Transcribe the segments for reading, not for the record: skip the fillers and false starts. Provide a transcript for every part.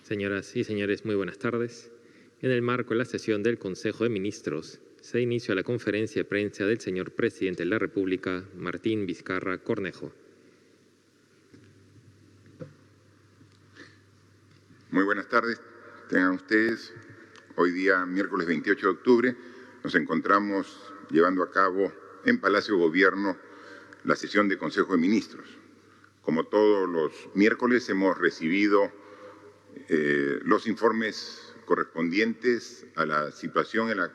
Señoras y señores, muy buenas tardes. En el marco de la sesión del Consejo de Ministros, se inicia la conferencia de prensa del señor Presidente de la República, Martín Vizcarra Cornejo. Muy buenas tardes. Tengan ustedes, hoy día, miércoles 28 de octubre, nos encontramos llevando a cabo en Palacio de Gobierno la sesión del Consejo de Ministros. Como todos los miércoles, hemos recibido los informes correspondientes a la situación en la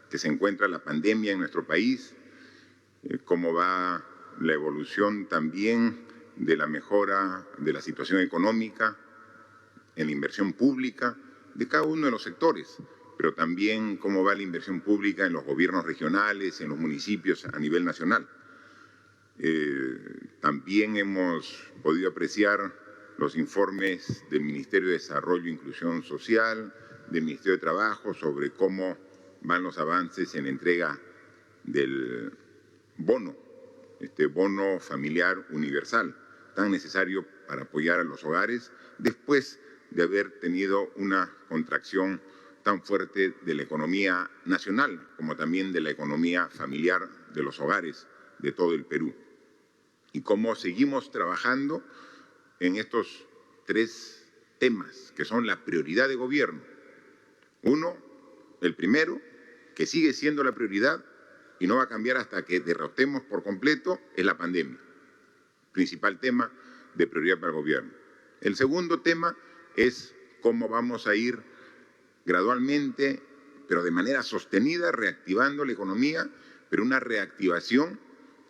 que se encuentra la pandemia en nuestro país, cómo va la evolución también de la mejora de la situación económica, en la inversión pública de cada uno de los sectores, pero también cómo va la inversión pública en los gobiernos regionales, en los municipios a nivel nacional. También hemos podido apreciar los informes del Ministerio de Desarrollo e Inclusión Social, del Ministerio de Trabajo, sobre cómo van los avances en la entrega del bono, este bono familiar universal, tan necesario para apoyar a los hogares después de haber tenido una contracción tan fuerte de la economía nacional como también de la economía familiar de los hogares de todo el Perú. Y cómo seguimos trabajando en estos tres temas que son la prioridad de gobierno. Uno, el primero, que sigue siendo la prioridad y no va a cambiar hasta que derrotemos por completo, es la pandemia. Principal tema de prioridad para el gobierno. El segundo tema es cómo vamos a ir gradualmente, pero de manera sostenida, reactivando la economía, pero una reactivación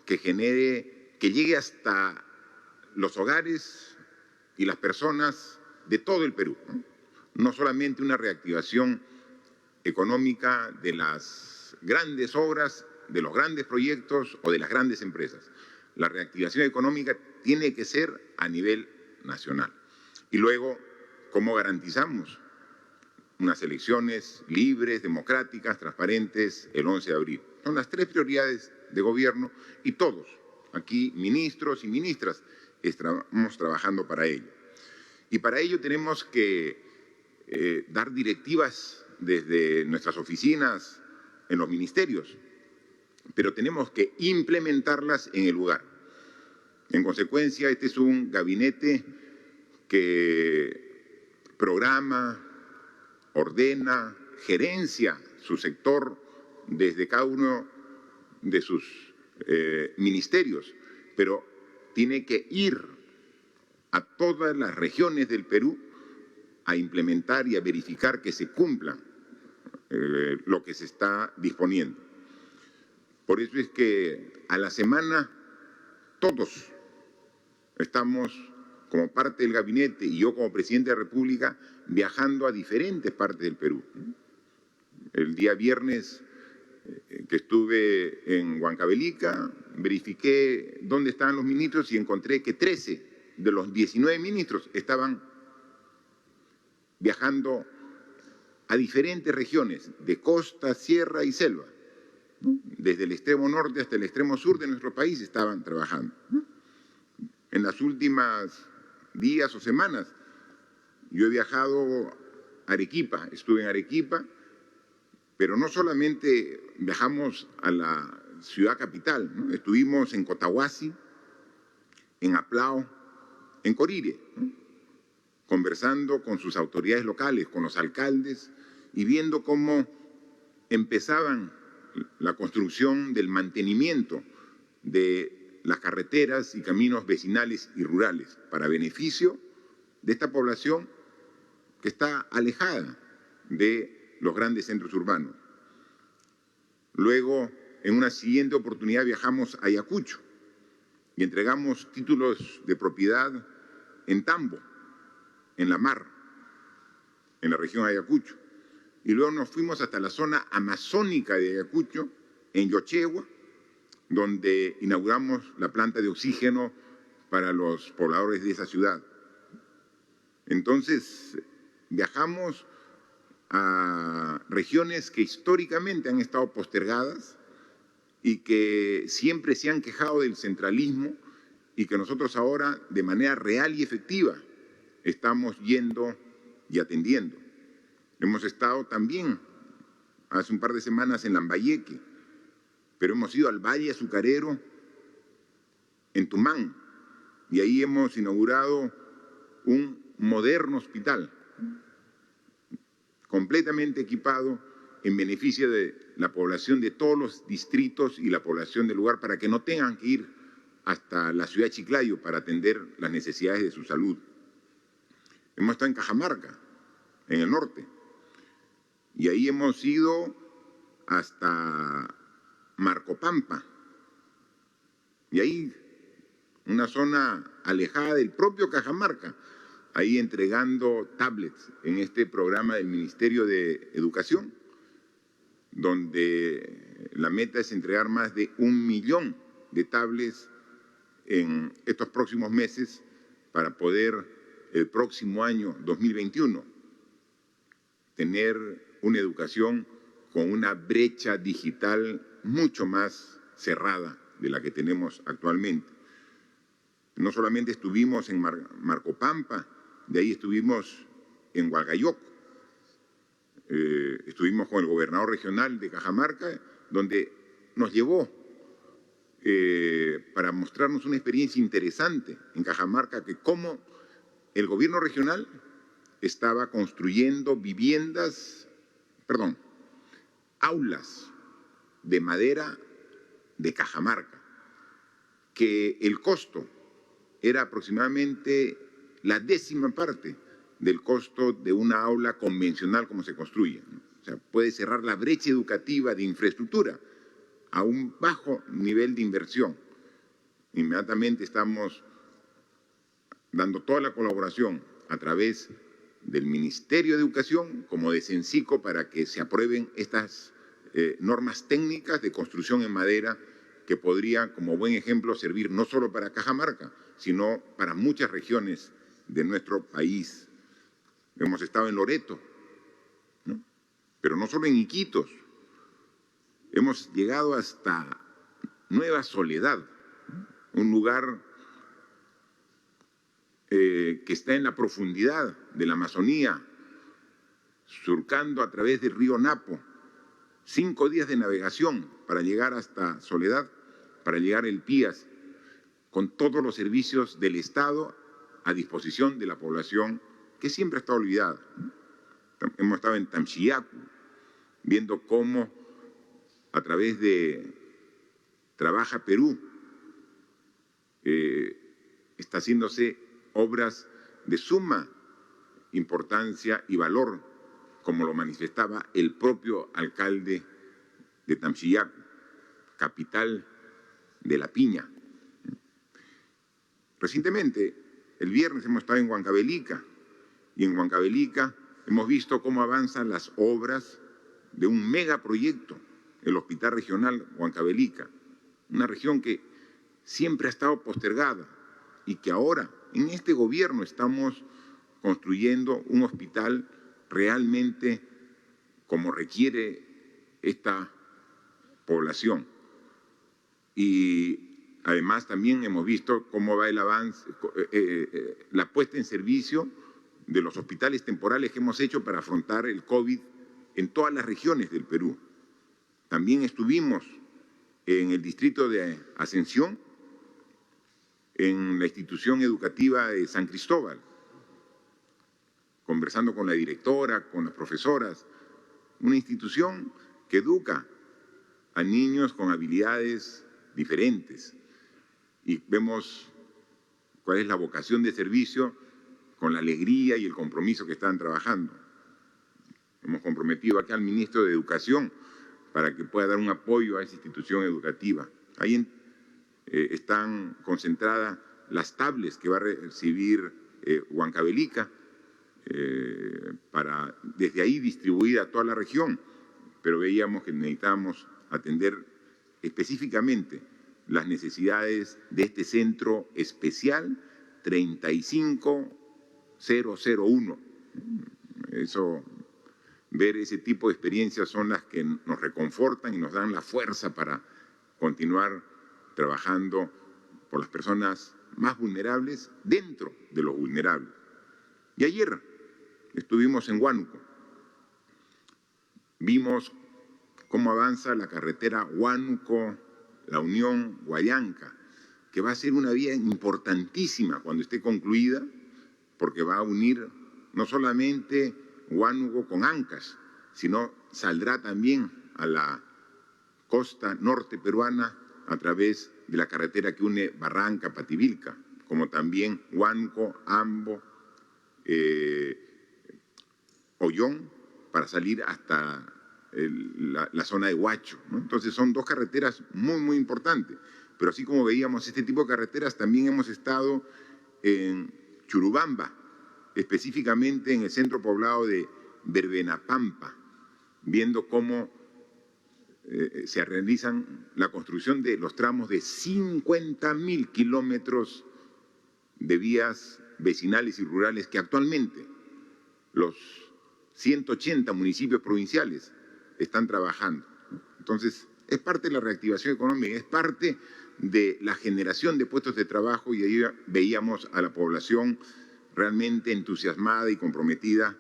que genere, que llegue hasta los hogares y las personas de todo el Perú. No solamente una reactivación económica de las grandes obras, de los grandes proyectos o de las grandes empresas. La reactivación económica tiene que ser a nivel nacional. Y luego, ¿cómo garantizamos unas elecciones libres, democráticas, transparentes el 11 de abril? Son las tres prioridades de gobierno y todos, aquí ministros y ministras, estamos trabajando para ello. Y para ello tenemos que dar directivas desde nuestras oficinas en los ministerios, pero tenemos que implementarlas en el lugar. En consecuencia, este es un gabinete que programa, ordena, gerencia su sector desde cada uno de sus ministerios, pero tiene que ir a todas las regiones del Perú a implementar y a verificar que se cumpla lo que se está disponiendo. Por eso es que a la semana todos estamos, como parte del gabinete y yo como presidente de la República, viajando a diferentes partes del Perú. El día viernes que estuve en Huancavelica, verifiqué dónde estaban los ministros y encontré que 13 de los 19 ministros estaban viajando a diferentes regiones de costa, sierra y selva. Desde el extremo norte hasta el extremo sur de nuestro país estaban trabajando. En las últimas días o semanas yo he viajado a Arequipa, estuve en Arequipa, pero no solamente viajamos a la ciudad capital, ¿no? Estuvimos en Cotahuasi, en Aplao, en Corire, ¿no? Conversando con sus autoridades locales, con los alcaldes y viendo cómo empezaban la construcción del mantenimiento de las carreteras y caminos vecinales y rurales para beneficio de esta población que está alejada de los grandes centros urbanos. Luego, en una siguiente oportunidad, viajamos a Ayacucho y entregamos títulos de propiedad en Tambo, en la mar, en la región de Ayacucho. Y luego nos fuimos hasta la zona amazónica de Ayacucho, en Yochegua, donde inauguramos la planta de oxígeno para los pobladores de esa ciudad. Entonces, viajamos a regiones que históricamente han estado postergadas y que siempre se han quejado del centralismo y que nosotros ahora, de manera real y efectiva, estamos yendo y atendiendo. Hemos estado también hace un par de semanas en Lambayeque, pero hemos ido al Valle Azucarero, en Tumán, y ahí hemos inaugurado un moderno hospital completamente equipado en beneficio de la población de todos los distritos y la población del lugar para que no tengan que ir hasta la ciudad de Chiclayo para atender las necesidades de su salud. Hemos estado en Cajamarca, en el norte, y ahí hemos ido hasta Marcopampa, y ahí una zona alejada del propio Cajamarca, ahí entregando tablets en este programa del Ministerio de Educación, donde la meta es entregar más de 1 millón de tablets en estos próximos meses para poder el próximo año 2021 tener una educación con una brecha digital mucho más cerrada de la que tenemos actualmente. No solamente estuvimos en Marcopampa, de ahí estuvimos en Hualgayoc, estuvimos con el gobernador regional de Cajamarca, donde nos llevó para mostrarnos una experiencia interesante en Cajamarca, que cómo el gobierno regional estaba construyendo aulas de madera de Cajamarca, que el costo era aproximadamente la 10ª parte del costo de una aula convencional como se construye, ¿no? O sea, puede cerrar la brecha educativa de infraestructura a un bajo nivel de inversión. Inmediatamente estamos dando toda la colaboración a través del Ministerio de Educación como de Censico para que se aprueben estas normas técnicas de construcción en madera que podría, como buen ejemplo, servir no solo para Cajamarca, sino para muchas regiones de nuestro país. Hemos estado en Loreto, ¿no? Pero no solo en Iquitos. Hemos llegado hasta Nueva Soledad, un lugar que está en la profundidad de la Amazonía, surcando a través del río Napo, 5 días de navegación para llegar hasta Soledad, para llegar al Pías, con todos los servicios del Estado a disposición de la población que siempre ha estado olvidada. Hemos estado en Tamchiyacu, viendo cómo a través de Trabaja Perú está haciéndose obras de suma importancia y valor, como lo manifestaba el propio alcalde de Tamchiyacu, capital de la piña. Recientemente, el viernes, hemos estado en Huancavelica, y en Huancavelica hemos visto cómo avanzan las obras de un megaproyecto, el Hospital Regional Huancavelica, una región que siempre ha estado postergada y que ahora, en este gobierno, estamos construyendo un hospital realmente como requiere esta población. Y además también hemos visto cómo va el avance, la puesta en servicio de los hospitales temporales que hemos hecho para afrontar el COVID en todas las regiones del Perú. También estuvimos en el distrito de Ascensión, en la institución educativa de San Cristóbal, conversando con la directora, con las profesoras, una institución que educa a niños con habilidades diferentes, y vemos cuál es la vocación de servicio con la alegría y el compromiso que están trabajando. Hemos comprometido acá al ministro de Educación para que pueda dar un apoyo a esa institución educativa. Ahí están concentradas las tablets que va a recibir Huancavelica, para desde ahí distribuir a toda la región, pero veíamos que necesitábamos atender específicamente las necesidades de este centro especial 35001. Ver ese tipo de experiencias son las que nos reconfortan y nos dan la fuerza para continuar trabajando por las personas más vulnerables dentro de los vulnerables. Y ayer estuvimos en Huánuco. Vimos cómo avanza la carretera Huánuco-La Unión-Huallanca, que va a ser una vía importantísima cuando esté concluida, porque va a unir no solamente Huánuco con Ancash, sino saldrá también a la costa norte peruana a través de la carretera que une Barranca, Pativilca, como también Huánuco, Ambo, Ollón, para salir hasta la zona de Huacho, ¿no? Entonces son dos carreteras muy importantes. Pero así como veíamos este tipo de carreteras, también hemos estado en Churubamba, específicamente en el centro poblado de Verbenapampa, viendo cómo se realizan la construcción de los tramos de 50.000 kilómetros de vías vecinales y rurales que actualmente los 180 municipios provinciales están trabajando. Entonces, es parte de la reactivación económica, es parte de la generación de puestos de trabajo, y ahí veíamos a la población realmente entusiasmada y comprometida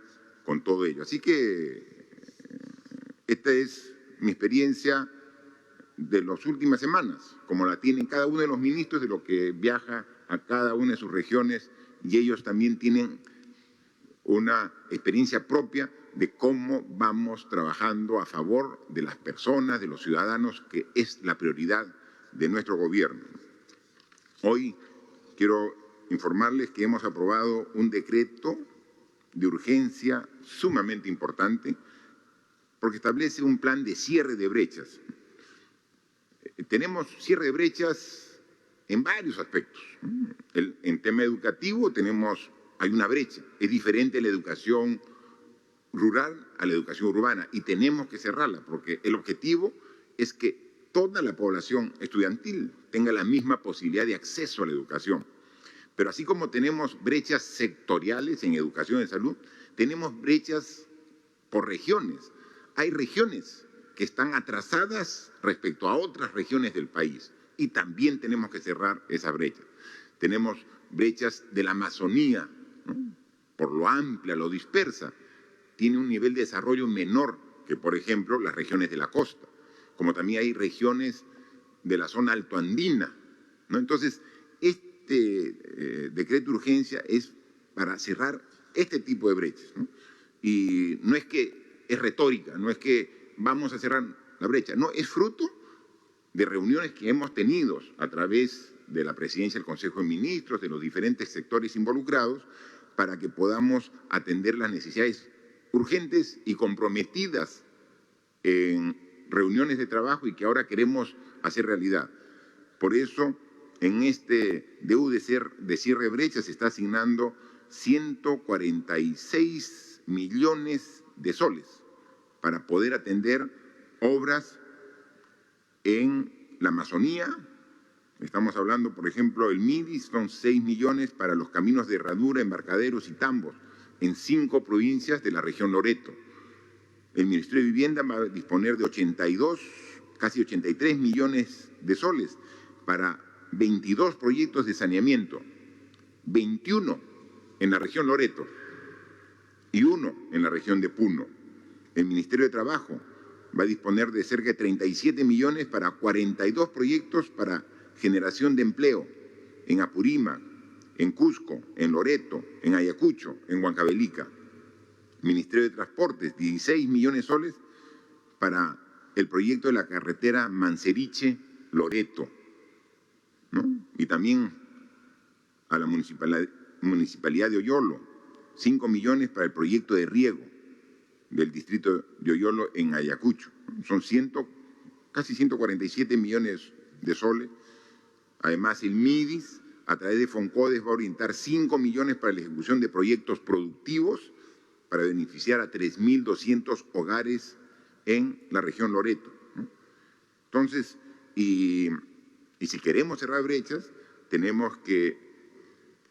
con todo ello. Así que esta es mi experiencia de las últimas semanas, como la tienen cada uno de los ministros, de lo que viaja a cada una de sus regiones, y ellos también tienen una experiencia propia de cómo vamos trabajando a favor de las personas, de los ciudadanos, que es la prioridad de nuestro gobierno. Hoy quiero informarles que hemos aprobado un decreto de urgencia sumamente importante, porque establece un plan de cierre de brechas. Tenemos cierre de brechas en varios aspectos. En tema educativo hay una brecha, es diferente la educación rural a la educación urbana, y tenemos que cerrarla, porque el objetivo es que toda la población estudiantil tenga la misma posibilidad de acceso a la educación. Pero así como tenemos brechas sectoriales en educación y salud, tenemos brechas por regiones. Hay regiones que están atrasadas respecto a otras regiones del país, y también tenemos que cerrar esa brecha. Tenemos brechas de la Amazonía, ¿no? Por lo amplia, lo dispersa, tiene un nivel de desarrollo menor que, por ejemplo, las regiones de la costa, como también hay regiones de la zona altoandina, ¿no? Entonces, este decreto de urgencia es para cerrar este tipo de brechas, ¿no? Y no es que es retórica, no es que vamos a cerrar la brecha, no, es fruto de reuniones que hemos tenido a través de la presidencia del Consejo de Ministros, de los diferentes sectores involucrados, para que podamos atender las necesidades urgentes y comprometidas en reuniones de trabajo, y que ahora queremos hacer realidad. Por eso, en este DU de cierre de brechas se está asignando 146 millones de soles para poder atender obras en la Amazonía. Estamos hablando, por ejemplo, el MIDIS, son 6 millones para los caminos de herradura, embarcaderos y tambos en 5 provincias de la región Loreto. El Ministerio de Vivienda va a disponer de 82, casi 83 millones de soles para 22 proyectos de saneamiento, 21 en la región Loreto y 1 en la región de Puno. El Ministerio de Trabajo va a disponer de cerca de 37 millones para 42 proyectos para generación de empleo en Apurímac, en Cusco, en Loreto, en Ayacucho, en Huancavelica. Ministerio de Transportes, 16 millones de soles para el proyecto de la carretera Manseriche-Loreto, ¿no? Y también a la Municipalidad de Oyolo, 5 millones para el proyecto de riego del distrito de Oyolo en Ayacucho. Son casi 147 millones de soles. Además, el MIDIS, a través de FONCODES, va a orientar 5 millones para la ejecución de proyectos productivos para beneficiar a 3.200 hogares en la región Loreto, ¿no? Entonces, y si queremos cerrar brechas, tenemos que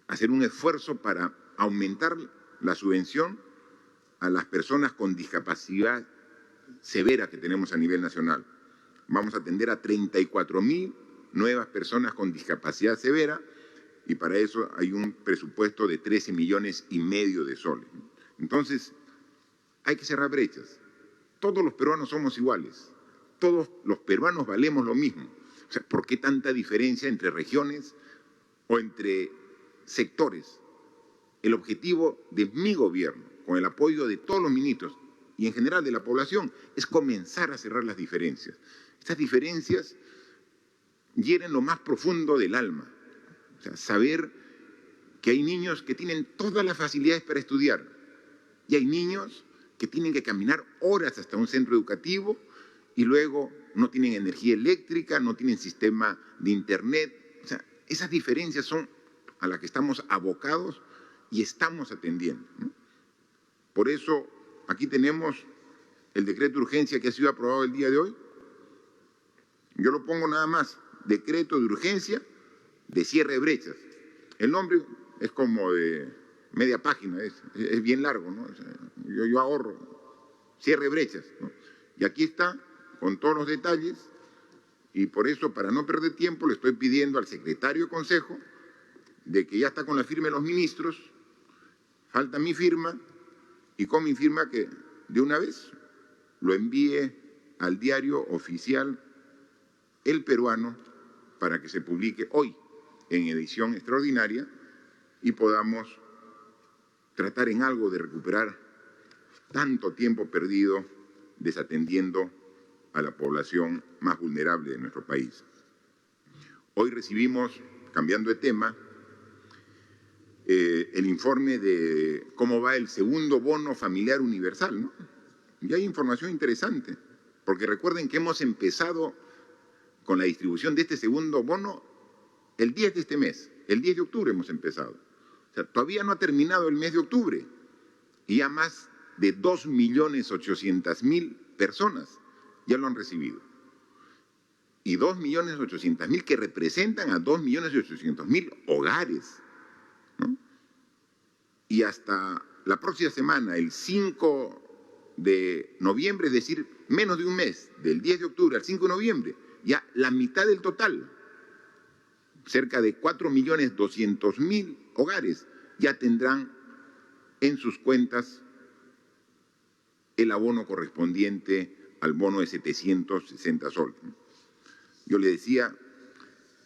hacer un esfuerzo para aumentar la subvención a las personas con discapacidad severa que tenemos a nivel nacional. Vamos a atender a 34.000 nuevas personas con discapacidad severa, y para eso hay un presupuesto de 13,5 millones de soles. Entonces, hay que cerrar brechas. Todos los peruanos somos iguales. Todos los peruanos valemos lo mismo. O sea, ¿por qué tanta diferencia entre regiones o entre sectores? El objetivo de mi gobierno, con el apoyo de todos los ministros y en general de la población, es comenzar a cerrar las diferencias. Estas diferencias hieren lo más profundo del alma. O sea, saber que hay niños que tienen todas las facilidades para estudiar y hay niños que tienen que caminar horas hasta un centro educativo y luego no tienen energía eléctrica, no tienen sistema de internet. O sea, esas diferencias son a las que estamos abocados y estamos atendiendo, ¿no? Por eso, aquí tenemos el decreto de urgencia que ha sido aprobado el día de hoy. Yo lo pongo nada más, decreto de urgencia de cierre de brechas. El nombre es como de media página, es bien largo, ¿no? O sea, yo ahorro, cierre de brechas, ¿no? Y aquí está, con todos los detalles, y por eso, para no perder tiempo, le estoy pidiendo al secretario de Consejo de que ya está con la firma de los ministros, falta mi firma, y con mi firma que de una vez lo envíe al diario oficial El Peruano para que se publique hoy en edición extraordinaria y podamos tratar en algo de recuperar tanto tiempo perdido desatendiendo a la población más vulnerable de nuestro país. Hoy recibimos, cambiando de tema, el informe de cómo va el segundo bono familiar universal, ¿no? Y hay información interesante, porque recuerden que hemos empezado con la distribución de este segundo bono el 10 de este mes, el 10 de octubre hemos empezado. O sea, todavía no ha terminado el mes de octubre y ya más de 2.800.000 personas ya lo han recibido. Y 2.800.000 que representan a 2.800.000 hogares, ¿no? Y hasta la próxima semana, el 5 de noviembre, es decir, menos de un mes, del 10 de octubre al 5 de noviembre, ya la mitad del total, cerca de 4.200.000 hogares, ya tendrán en sus cuentas el abono correspondiente al bono de 760 soles. Yo le decía,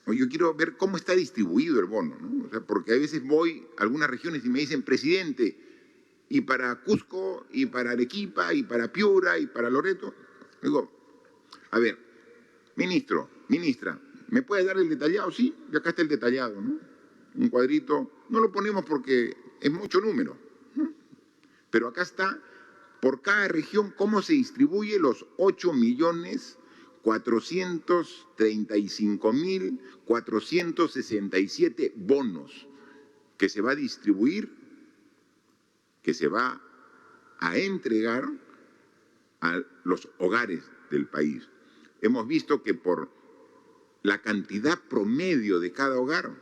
yo quiero ver cómo está distribuido el bono, ¿no? O sea, porque a veces voy a algunas regiones y me dicen, presidente, y para Cusco, y para Arequipa, y para Piura, y para Loreto. Digo, a ver, ministro, ministra, ¿me puede dar el detallado? Sí, y acá está el detallado, ¿no? Un cuadrito, no lo ponemos porque es mucho número, ¿no? Pero acá está, por cada región, cómo se distribuye los 8.435.467 bonos que se va a distribuir, que se va a entregar a los hogares del país. Hemos visto que por la cantidad promedio de cada hogar,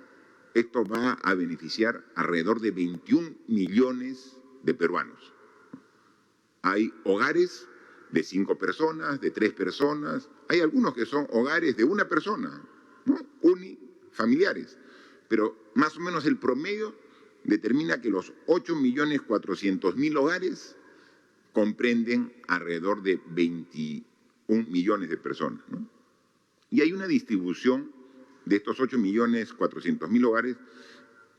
esto va a beneficiar alrededor de 21 millones de peruanos. Hay hogares de 5 personas, de 3 personas, hay algunos que son hogares de una persona, ¿no? Unifamiliares, pero más o menos el promedio determina que los 8.400.000 hogares comprenden alrededor de 21 millones de personas, ¿no? Y hay una distribución de estos 8.400.000 hogares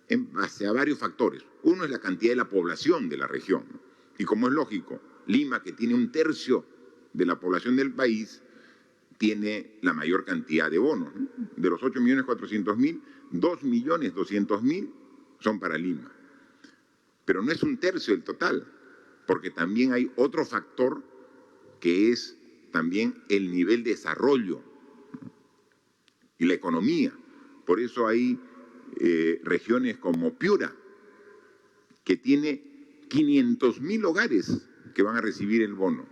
en base a varios factores. Uno es la cantidad de la población de la región, ¿no? Y como es lógico, Lima, que tiene 1/3 de la población del país, tiene la mayor cantidad de bonos, ¿no? De los 8.400.000, 2.200.000 son para Lima. Pero no es 1/3 del total, porque también hay otro factor que es también el nivel de desarrollo y la economía. Por eso hay regiones como Piura, que tiene 500.000 hogares que van a recibir el bono.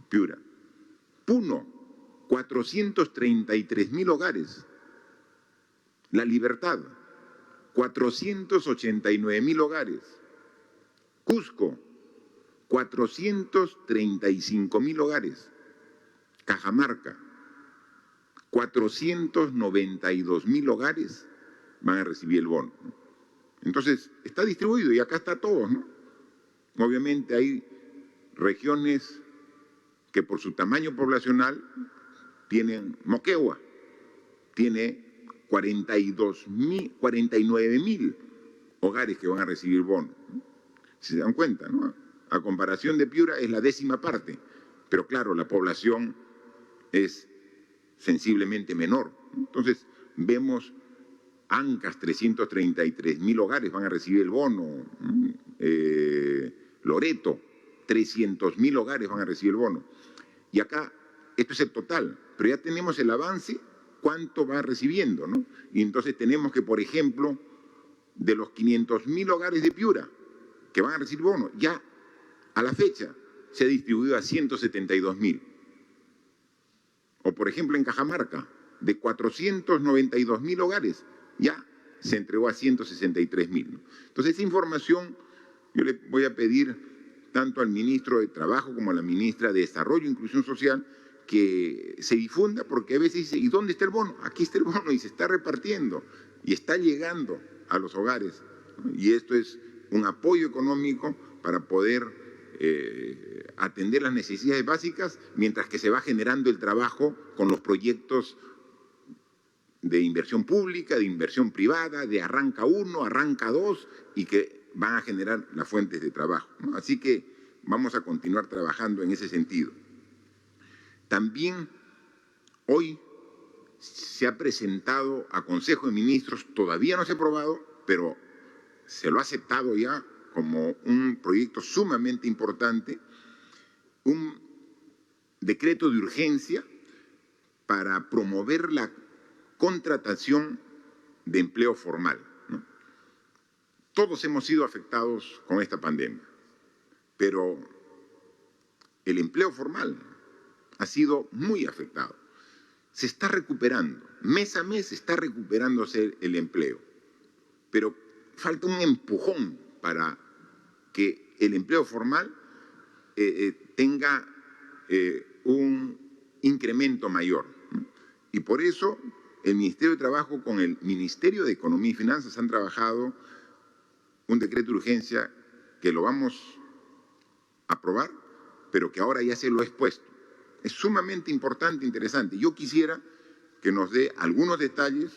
Piura. Puno, 433.000 hogares. La Libertad, 489.000 hogares. Cusco, 435.000 hogares. Cajamarca, 492.000 hogares van a recibir el bono. Entonces, está distribuido y acá está todo, ¿no? Obviamente hay regiones que por su tamaño poblacional tienen, Moquegua tiene 49.000 hogares que van a recibir bono. Si se dan cuenta, ¿no? A comparación de Piura es la 10ª parte, pero claro, la población es sensiblemente menor. Entonces, vemos Ancas, 333.000 hogares van a recibir el bono. Loreto, 300.000 hogares van a recibir el bono. Y acá, esto es el total, pero ya tenemos el avance, cuánto va recibiendo, ¿no? Y entonces tenemos que, por ejemplo, de los 500.000 hogares de Piura que van a recibir bono, ya a la fecha se ha distribuido a 172.000. O, por ejemplo, en Cajamarca, de 492.000 hogares, ya se entregó a 163.000, ¿no? Entonces, esa información yo le voy a pedir tanto al ministro de Trabajo como a la ministra de Desarrollo e Inclusión Social que se difunda, porque a veces dice, ¿y dónde está el bono? Aquí está el bono y se está repartiendo y está llegando a los hogares, ¿no? Y esto es un apoyo económico para poder atender las necesidades básicas mientras que se va generando el trabajo con los proyectos de inversión pública, de inversión privada, de arranca 1, arranca 2 y que van a generar las fuentes de trabajo, ¿no? Así que vamos a continuar trabajando en ese sentido. También hoy se ha presentado a Consejo de Ministros, todavía no se ha aprobado, pero se lo ha aceptado ya como un proyecto sumamente importante, un decreto de urgencia para promover la contratación de empleo formal, ¿no? Todos hemos sido afectados con esta pandemia, pero el empleo formal ha sido muy afectado. Se está recuperando, mes a mes está recuperándose el empleo, pero falta un empujón para que el empleo formal tenga un incremento mayor, ¿no? Y por eso el Ministerio de Trabajo con el Ministerio de Economía y Finanzas han trabajado un decreto de urgencia que lo vamos a aprobar, pero que ahora ya se lo he expuesto. Es sumamente importante e interesante. Yo quisiera que nos dé algunos detalles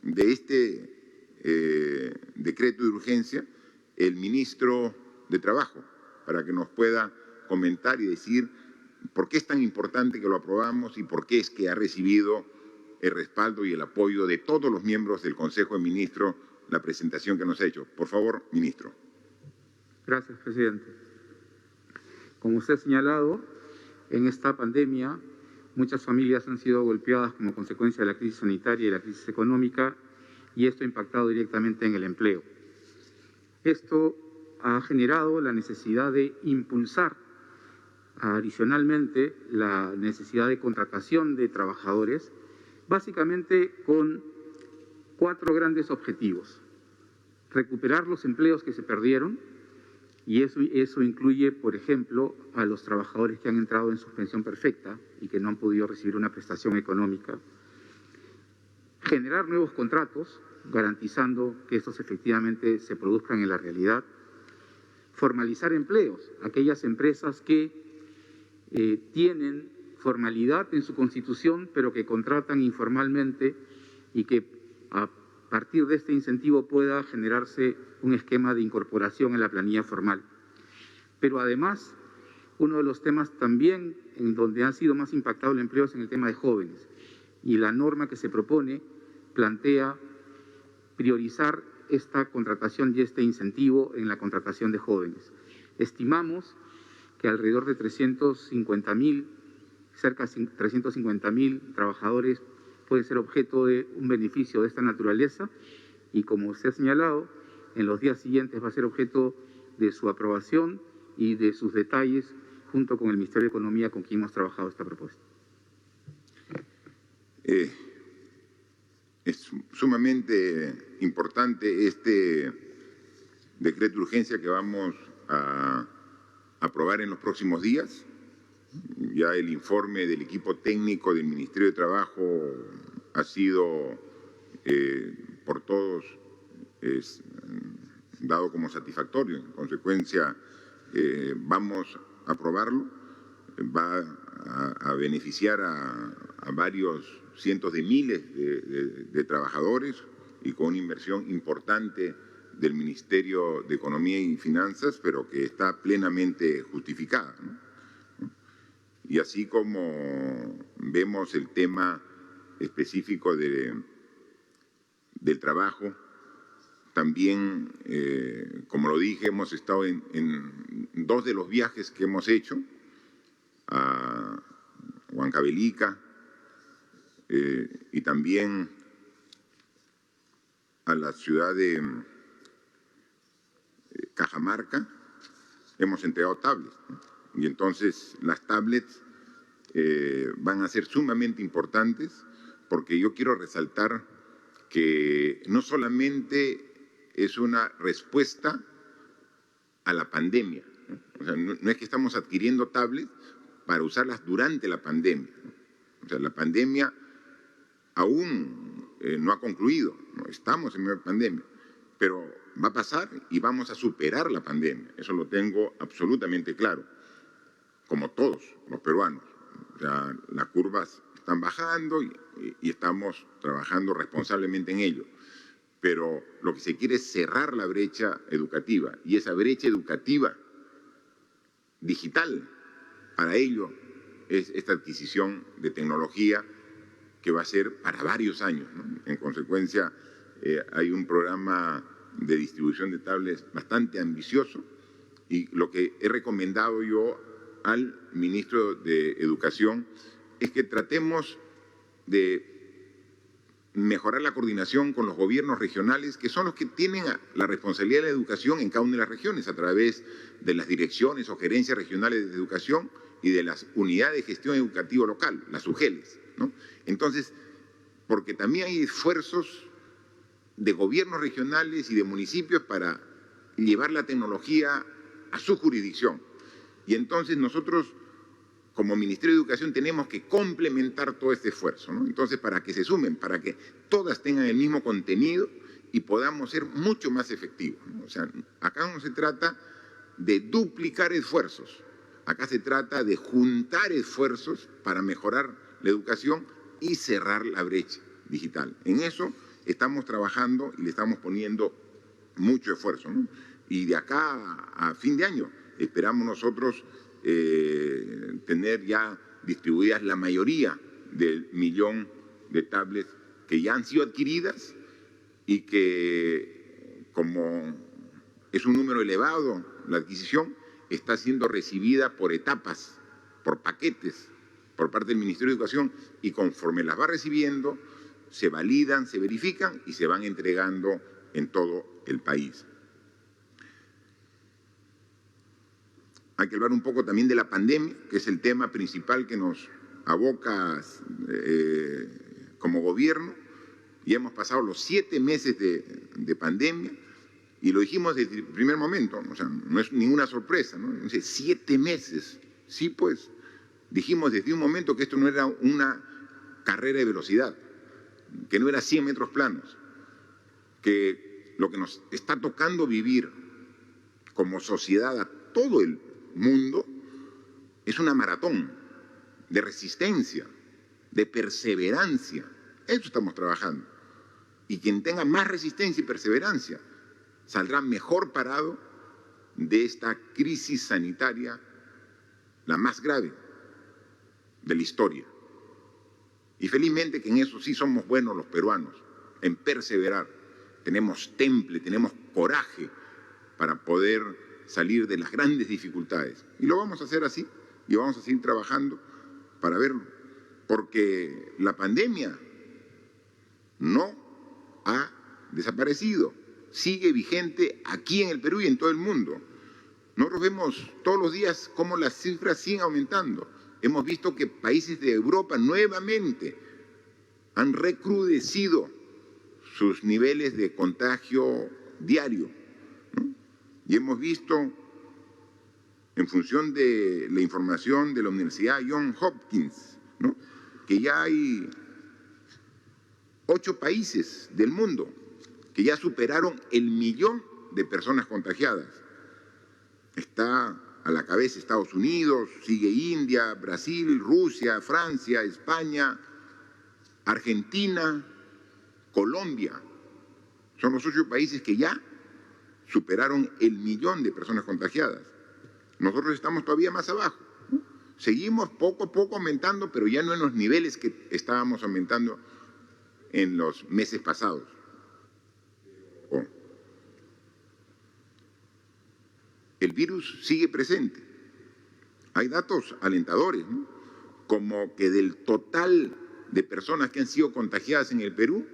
de este decreto de urgencia el ministro de Trabajo, para que nos pueda comentar y decir por qué es tan importante que lo aprobamos y por qué es que ha recibido el respaldo y el apoyo de todos los miembros del Consejo de Ministros la presentación que nos ha hecho. Por favor, ministro. Gracias, presidente. Como usted ha señalado, en esta pandemia muchas familias han sido golpeadas como consecuencia de la crisis sanitaria y la crisis económica, y esto ha impactado directamente en el empleo. Esto ha generado la necesidad de impulsar adicionalmente la necesidad de contratación de trabajadores, básicamente con 4 grandes objetivos: recuperar los empleos que se perdieron, y eso incluye, por ejemplo, a los trabajadores que han entrado en suspensión perfecta y que no han podido recibir una prestación económica; generar nuevos contratos, garantizando que estos efectivamente se produzcan en la realidad; formalizar empleos, aquellas empresas que tienen formalidad en su constitución, pero que contratan informalmente, y que a partir de este incentivo pueda generarse un esquema de incorporación en la planilla formal. Pero además, uno de los temas también en donde ha sido más impactado el empleo es en el tema de jóvenes, y la norma que se propone plantea priorizar esta contratación y este incentivo en la contratación de jóvenes. Estimamos que alrededor de 350.000, cerca de 350.000 trabajadores pueden ser objeto de un beneficio de esta naturaleza, y como usted ha señalado, en los días siguientes va a ser objeto de su aprobación y de sus detalles junto con el Ministerio de Economía, con quien hemos trabajado esta propuesta. Es sumamente importante este decreto de urgencia que vamos a aprobar en los próximos días. Ya el informe del equipo técnico del Ministerio de Trabajo ha sido por todos dado como satisfactorio. En consecuencia, vamos a aprobarlo, va a beneficiar a varios cientos de miles de trabajadores y con una inversión importante del Ministerio de Economía y Finanzas, pero que está plenamente justificada, ¿no? Y así como vemos el tema específico del trabajo, también, como lo dije, hemos estado en dos de los viajes que hemos hecho, a Huancavelica y también a la ciudad de Cajamarca. Hemos entregado tablets, ¿no? Y entonces las tablets van a ser sumamente importantes, porque yo quiero resaltar que no solamente es una respuesta a la pandemia, ¿no? O sea, no es que estamos adquiriendo tablets para usarlas durante la pandemia, ¿no? O sea, la pandemia aún no ha concluido, ¿no? Estamos en una pandemia, pero va a pasar y vamos a superar la pandemia. Eso lo tengo absolutamente claro, como todos los peruanos. O sea, las curvas están bajando y estamos trabajando responsablemente en ello. Pero lo que se quiere es cerrar la brecha educativa, y esa brecha educativa digital, para ello es esta adquisición de tecnología que va a ser para varios años, ¿no? En consecuencia, hay un programa de distribución de tablets bastante ambicioso, y lo que he recomendado yo al ministro de Educación es que tratemos de mejorar la coordinación con los gobiernos regionales, que son los que tienen la responsabilidad de la educación en cada una de las regiones, a través de las direcciones o gerencias regionales de educación y de las unidades de gestión educativa local, las UGELES, ¿no? Entonces, porque también hay esfuerzos de gobiernos regionales y de municipios para llevar la tecnología a su jurisdicción. Y entonces nosotros, como Ministerio de Educación, tenemos que complementar todo este esfuerzo, ¿no? Entonces, para que se sumen, para que todas tengan el mismo contenido y podamos ser mucho más efectivos, ¿no? O sea, acá no se trata de duplicar esfuerzos, acá se trata de juntar esfuerzos para mejorar la educación y cerrar la brecha digital. En eso estamos trabajando y le estamos poniendo mucho esfuerzo, ¿no? Y de acá a fin de año esperamos nosotros tener ya distribuidas la mayoría del 1.000.000 de tablets que ya han sido adquiridas, y que, como es un número elevado la adquisición, está siendo recibida por etapas, por paquetes, por parte del Ministerio de Educación, y conforme las va recibiendo, se validan, se verifican y se van entregando en todo el país. Hay que hablar un poco también de la pandemia, que es el tema principal que nos aboca como gobierno. Y hemos pasado los 7 meses de pandemia, y lo dijimos desde el primer momento, o sea, no es ninguna sorpresa, ¿no? Entonces, 7 meses, sí, pues, dijimos desde un momento que esto no era una carrera de velocidad, que no era 100 metros planos, que lo que nos está tocando vivir como sociedad a todo el mundo es una maratón de resistencia, de perseverancia. Eso estamos trabajando. Y quien tenga más resistencia y perseverancia saldrá mejor parado de esta crisis sanitaria, la más grave de la historia. Y felizmente que en eso sí somos buenos los peruanos, en perseverar. Tenemos temple, tenemos coraje para poder salir de las grandes dificultades. Y lo vamos a hacer así, y vamos a seguir trabajando para verlo. Porque la pandemia no ha desaparecido, sigue vigente aquí en el Perú y en todo el mundo. Nosotros vemos todos los días cómo las cifras siguen aumentando. Hemos visto que países de Europa nuevamente han recrudecido sus niveles de contagio diario, ¿no? Y hemos visto, en función de la información de la Universidad Johns Hopkins, ¿no?, que ya hay 8 países del mundo que ya superaron el 1.000.000 de personas contagiadas. Está a la cabeza Estados Unidos, sigue India, Brasil, Rusia, Francia, España, Argentina, Colombia. Son los 8 países que ya superaron el 1.000.000 de personas contagiadas. Nosotros estamos todavía más abajo. Seguimos poco a poco aumentando, pero ya no en los niveles que estábamos aumentando en los meses pasados. El virus sigue presente. Hay datos alentadores, ¿no? Como que del total de personas que han sido contagiadas en el Perú,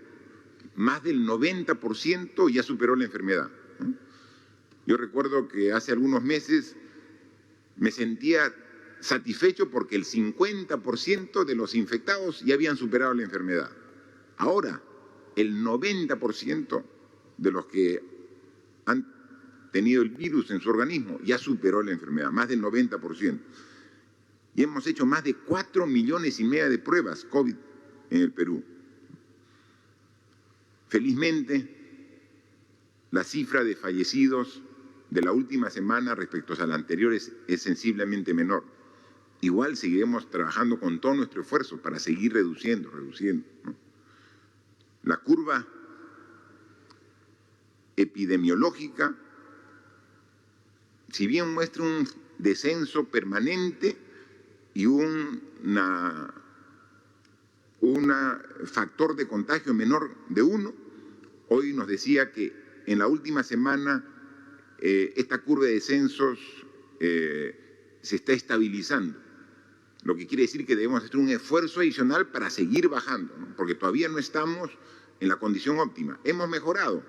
más del 90% ya superó la enfermedad, ¿no? Yo recuerdo que hace algunos meses me sentía satisfecho porque el 50% de los infectados ya habían superado la enfermedad. Ahora, el 90% de los que han tenido el virus en su organismo ya superó la enfermedad, más del 90%. Y hemos hecho más de 4,5 millones de pruebas COVID en el Perú. Felizmente, la cifra de fallecidos de la última semana respecto a la anterior es sensiblemente menor. Igual seguiremos trabajando con todo nuestro esfuerzo para seguir reduciendo, ¿no? La curva epidemiológica, si bien muestra un descenso permanente y un factor de contagio menor de 1, hoy nos decía que en la última semana esta curva de descensos se está estabilizando, lo que quiere decir que debemos hacer un esfuerzo adicional para seguir bajando, ¿no? Porque todavía no estamos en la condición óptima. Hemos mejorado,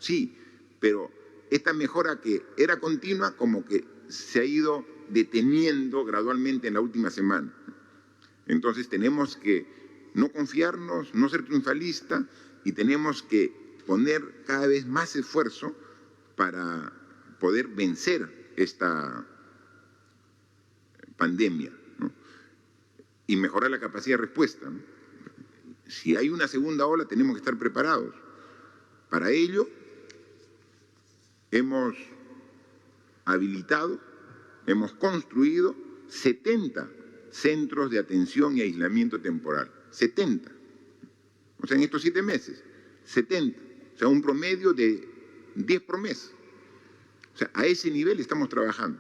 sí, pero esta mejora que era continua como que se ha ido deteniendo gradualmente en la última semana. Entonces tenemos que no confiarnos, no ser triunfalistas y tenemos que poner cada vez más esfuerzo para poder vencer esta pandemia, ¿no? Y mejorar la capacidad de respuesta, ¿no? Si hay una segunda ola tenemos que estar preparados. Para ello hemos habilitado, hemos construido 70 centros de atención y aislamiento temporal. 70. O sea, en estos 7 meses, 70. O sea, un promedio de 10 por mes. O sea, a ese nivel estamos trabajando.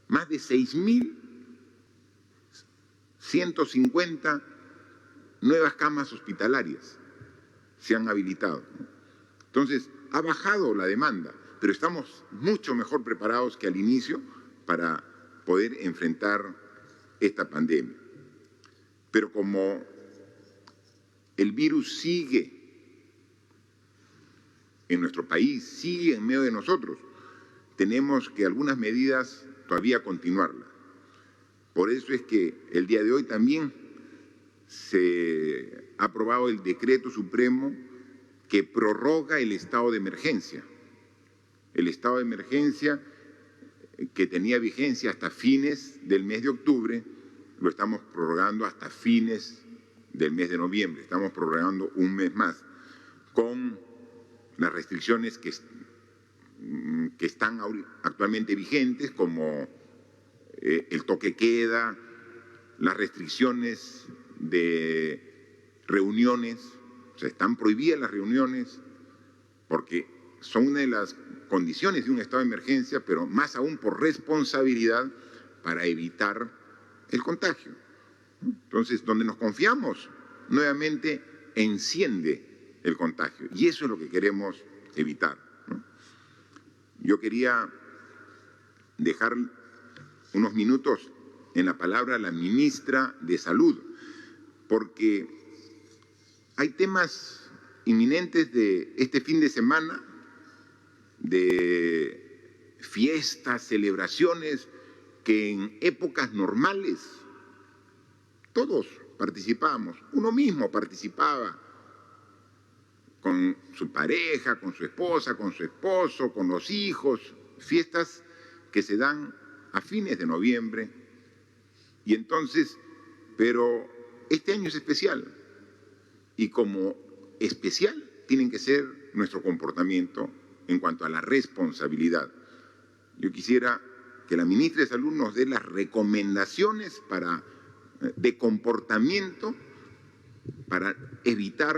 Más de 6.150 nuevas camas hospitalarias se han habilitado. Entonces, ha bajado la demanda, pero estamos mucho mejor preparados que al inicio para poder enfrentar esta pandemia. Pero como el virus sigue en nuestro país, sigue en medio de nosotros, tenemos que algunas medidas todavía continuarlas. Por eso es que el día de hoy también se ha aprobado el decreto supremo que prorroga el estado de emergencia. El estado de emergencia que tenía vigencia hasta fines del mes de octubre, lo estamos prorrogando hasta fines del mes de noviembre. Estamos prorrogando un mes más con las restricciones que están actualmente vigentes, como el toque queda, las restricciones de reuniones. O sea, están prohibidas las reuniones porque son una de las condiciones de un estado de emergencia, pero más aún por responsabilidad para evitar el contagio. Entonces, donde nos confiamos, nuevamente enciende el contagio. Y eso es lo que queremos evitar, ¿no? Yo quería dejar unos minutos en la palabra a la ministra de Salud, porque hay temas inminentes de este fin de semana, de fiestas, celebraciones, que en épocas normales todos participábamos, uno mismo participaba con su pareja, con su esposa, con su esposo, con los hijos, fiestas que se dan a fines de noviembre. Y entonces, pero este año es especial y como especial tienen que ser nuestro comportamiento en cuanto a la responsabilidad. yo quisiera que la ministra de Salud nos dé las recomendaciones de comportamiento para evitar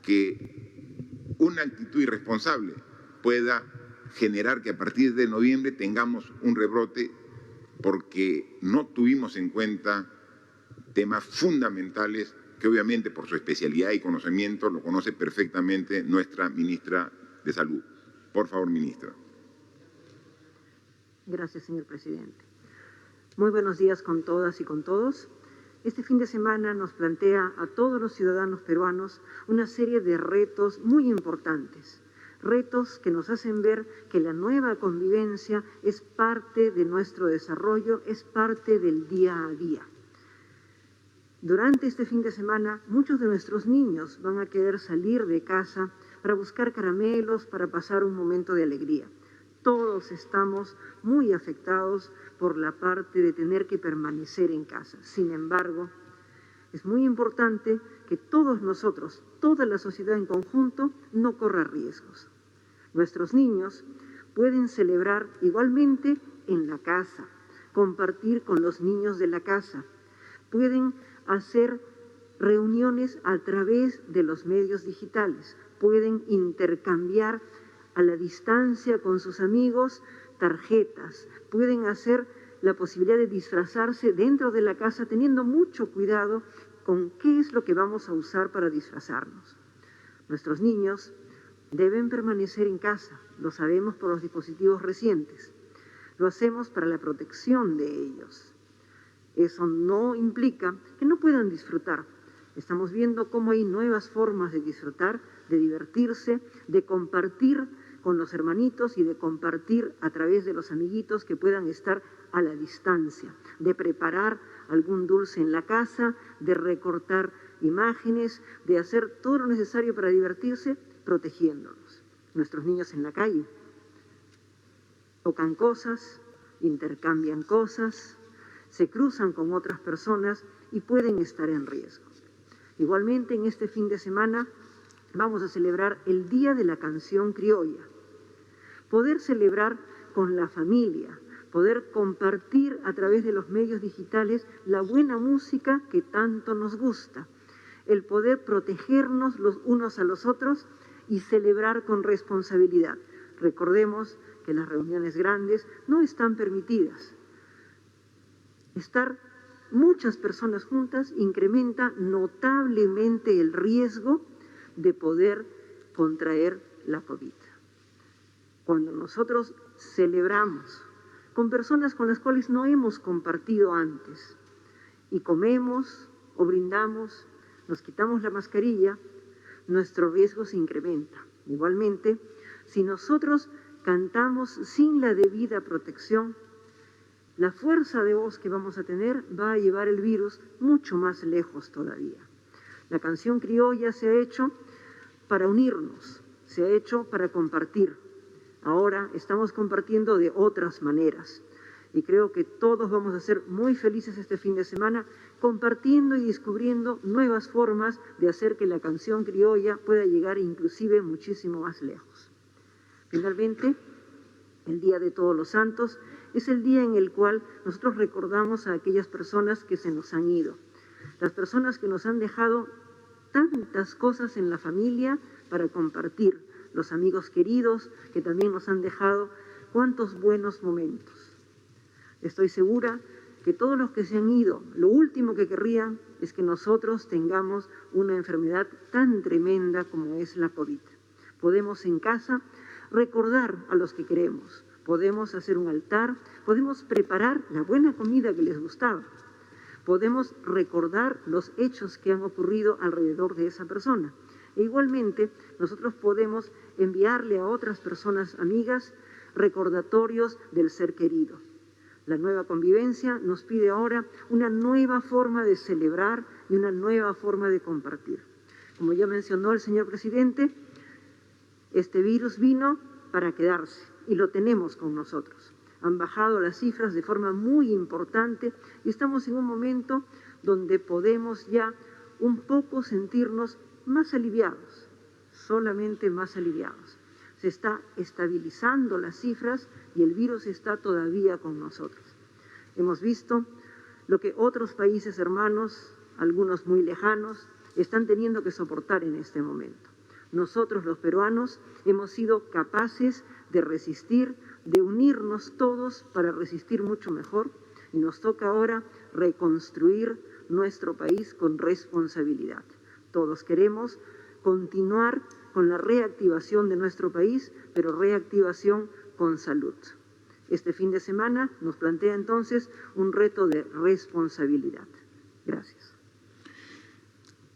que una actitud irresponsable pueda generar que a partir de noviembre tengamos un rebrote porque no tuvimos en cuenta temas fundamentales que obviamente por su especialidad y conocimiento lo conoce perfectamente nuestra ministra de Salud. Por favor, ministra. Gracias, señor presidente. Muy buenos días con todas y con todos. Este fin de semana nos plantea a todos los ciudadanos peruanos una serie de retos muy importantes. Retos que nos hacen ver que la nueva convivencia es parte de nuestro desarrollo, es parte del día a día. Durante este fin de semana, muchos de nuestros niños van a querer salir de casa para buscar caramelos, para pasar un momento de alegría. Todos estamos muy afectados por la parte de tener que permanecer en casa. Sin embargo, es muy importante que todos nosotros, toda la sociedad en conjunto, no corra riesgos. Nuestros niños pueden celebrar igualmente en la casa, compartir con los niños de la casa, pueden hacer reuniones a través de los medios digitales, pueden intercambiar a la distancia con sus amigos tarjetas, pueden hacer la posibilidad de disfrazarse dentro de la casa teniendo mucho cuidado con qué es lo que vamos a usar para disfrazarnos. Nuestros niños deben permanecer en casa, lo sabemos por los dispositivos recientes, lo hacemos para la protección de ellos. Eso no implica que no puedan disfrutar. Estamos viendo cómo hay nuevas formas de disfrutar, de divertirse, de compartir con los hermanitos y de compartir a través de los amiguitos que puedan estar a la distancia, de preparar algún dulce en la casa, de recortar imágenes, de hacer todo lo necesario para divertirse, protegiéndolos. Nuestros niños en la calle tocan cosas, intercambian cosas, se cruzan con otras personas y pueden estar en riesgo. Igualmente, en este fin de semana vamos a celebrar el Día de la Canción Criolla. Poder celebrar con la familia, poder compartir a través de los medios digitales la buena música que tanto nos gusta, el poder protegernos los unos a los otros y celebrar con responsabilidad. Recordemos que las reuniones grandes no están permitidas. Estar muchas personas juntas incrementa notablemente el riesgo de poder contraer la COVID. Cuando nosotros celebramos con personas con las cuales no hemos compartido antes y comemos o brindamos, nos quitamos la mascarilla, nuestro riesgo se incrementa. Igualmente, si nosotros cantamos sin la debida protección, la fuerza de voz que vamos a tener va a llevar el virus mucho más lejos todavía. La canción criolla se ha hecho para unirnos, se ha hecho para compartir. Ahora estamos compartiendo de otras maneras y creo que todos vamos a ser muy felices este fin de semana compartiendo y descubriendo nuevas formas de hacer que la canción criolla pueda llegar inclusive muchísimo más lejos. Finalmente, el Día de Todos los Santos es el día en el cual nosotros recordamos a aquellas personas que se nos han ido, las personas que nos han dejado tantas cosas en la familia para compartir, los amigos queridos que también nos han dejado cuántos buenos momentos. Estoy segura que todos los que se han ido, lo último que querrían es que nosotros tengamos una enfermedad tan tremenda como es la COVID. Podemos en casa recordar a los que queremos, podemos hacer un altar, podemos preparar la buena comida que les gustaba, podemos recordar los hechos que han ocurrido alrededor de esa persona. E igualmente, nosotros podemos enviarle a otras personas amigas recordatorios del ser querido. La nueva convivencia nos pide ahora una nueva forma de celebrar y una nueva forma de compartir. Como ya mencionó el señor presidente, este virus vino para quedarse y lo tenemos con nosotros. Han bajado las cifras de forma muy importante y estamos en un momento donde podemos ya un poco sentirnos más aliviados, solamente más aliviados. Se está estabilizando las cifras y el virus está todavía con nosotros. Hemos visto lo que otros países hermanos, algunos muy lejanos, están teniendo que soportar en este momento. Nosotros, los peruanos, hemos sido capaces de resistir, de unirnos todos para resistir mucho mejor, y nos toca ahora reconstruir nuestro país con responsabilidad. Todos queremos continuar con la reactivación de nuestro país, pero reactivación con salud. Este fin de semana nos plantea entonces un reto de responsabilidad. Gracias.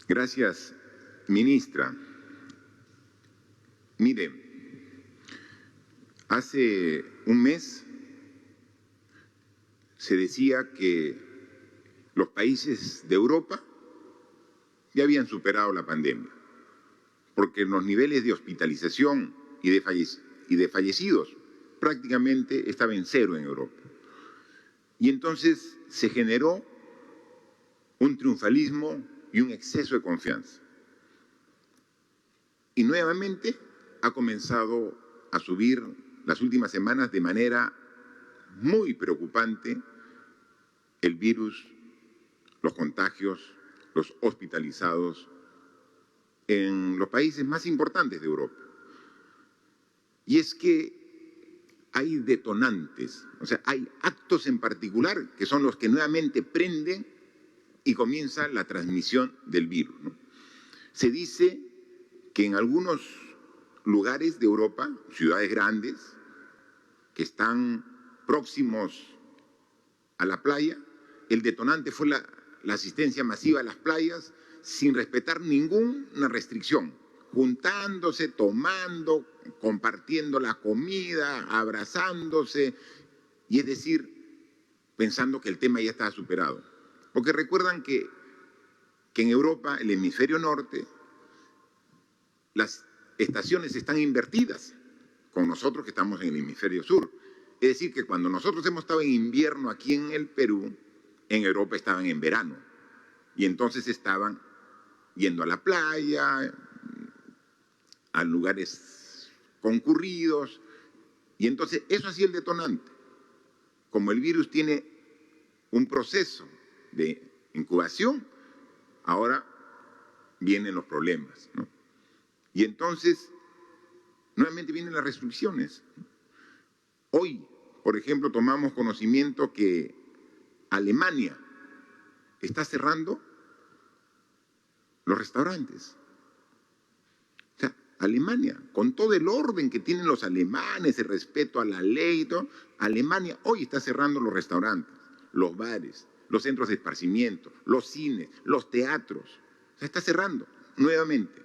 Gracias, ministra. Mire, hace un mes se decía que los países de Europa ya habían superado la pandemia, porque los niveles de hospitalización y de fallecidos prácticamente estaban en cero en Europa. Y entonces se generó un triunfalismo y un exceso de confianza. Y nuevamente ha comenzado a subir las últimas semanas de manera muy preocupante el virus, los contagios, los hospitalizados en los países más importantes de Europa. Y es que hay detonantes, o sea, hay actos en particular que son los que nuevamente prenden y comienza la transmisión del virus, ¿no? Se dice que en algunos lugares de Europa, ciudades grandes, que están próximos a la playa, el detonante fue la asistencia masiva a las playas sin respetar ninguna restricción, juntándose, tomando, compartiendo la comida, abrazándose, y es decir, pensando que el tema ya estaba superado. Porque recuerdan que en Europa, el hemisferio norte, las estaciones están invertidas con nosotros que estamos en el hemisferio sur. Es decir, que cuando nosotros hemos estado en invierno aquí en el Perú, en Europa estaban en verano. Y entonces estaban yendo a la playa, a lugares concurridos, y entonces eso hacía el detonante. Como el virus tiene un proceso de incubación, ahora vienen los problemas, ¿no? Y entonces, nuevamente vienen las restricciones. Hoy, por ejemplo, tomamos conocimiento que Alemania está cerrando los restaurantes. O sea, Alemania, con todo el orden que tienen los alemanes, el respeto a la ley y todo, Alemania hoy está cerrando los restaurantes, los bares, los centros de esparcimiento, los cines, los teatros. O sea, está cerrando nuevamente.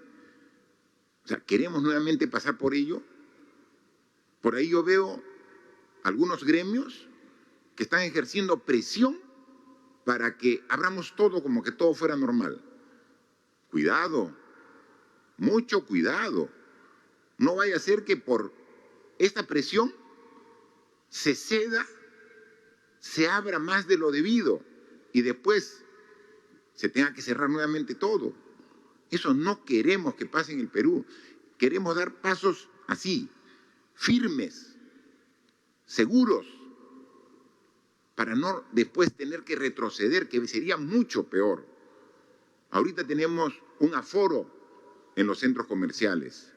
O sea, ¿queremos nuevamente pasar por ello? Por ahí yo veo algunos gremios que están ejerciendo presión para que abramos todo como que todo fuera normal. Cuidado, mucho cuidado. No vaya a ser que por esta presión se ceda, se abra más de lo debido y después se tenga que cerrar nuevamente todo. Eso no queremos que pase en el Perú. Queremos dar pasos así, firmes, seguros, para no después tener que retroceder, que sería mucho peor. Ahorita tenemos un aforo en los centros comerciales.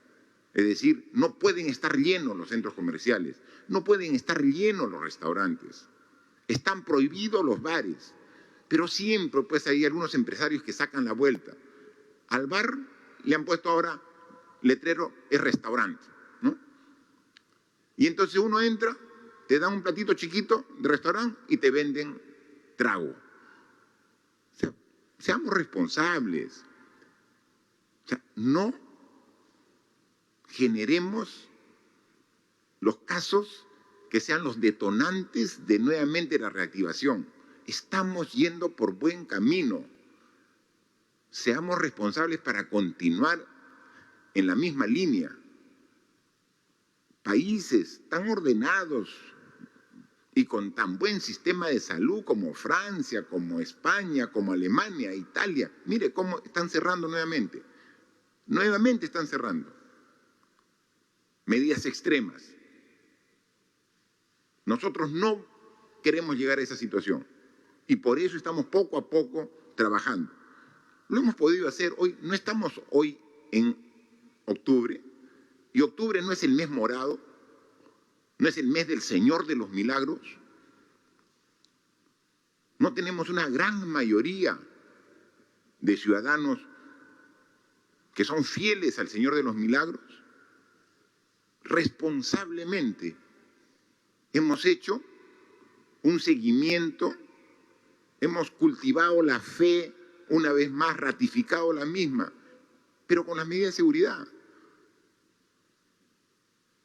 Es decir, no pueden estar llenos los centros comerciales, no pueden estar llenos los restaurantes. Están prohibidos los bares, pero siempre pues hay algunos empresarios que sacan la vuelta. Al bar le han puesto ahora letrero, es restaurante, ¿no? Y entonces uno entra, te dan un platito chiquito de restaurante y te venden trago. O sea, seamos responsables. O sea, no generemos los casos que sean los detonantes de nuevamente la reactivación. Estamos yendo por buen camino. Seamos responsables para continuar en la misma línea. Países tan ordenados y con tan buen sistema de salud como Francia, como España, como Alemania, Italia, mire cómo están cerrando nuevamente. Nuevamente están cerrando. Medidas extremas. Nosotros no queremos llegar a esa situación y por eso estamos poco a poco trabajando. Lo hemos podido hacer hoy, no estamos hoy en octubre, y octubre no es el mes morado, no es el mes del Señor de los Milagros. No tenemos una gran mayoría de ciudadanos que son fieles al Señor de los Milagros. Responsablemente hemos hecho un seguimiento, hemos cultivado la fe, una vez más ratificado la misma, pero con las medidas de seguridad.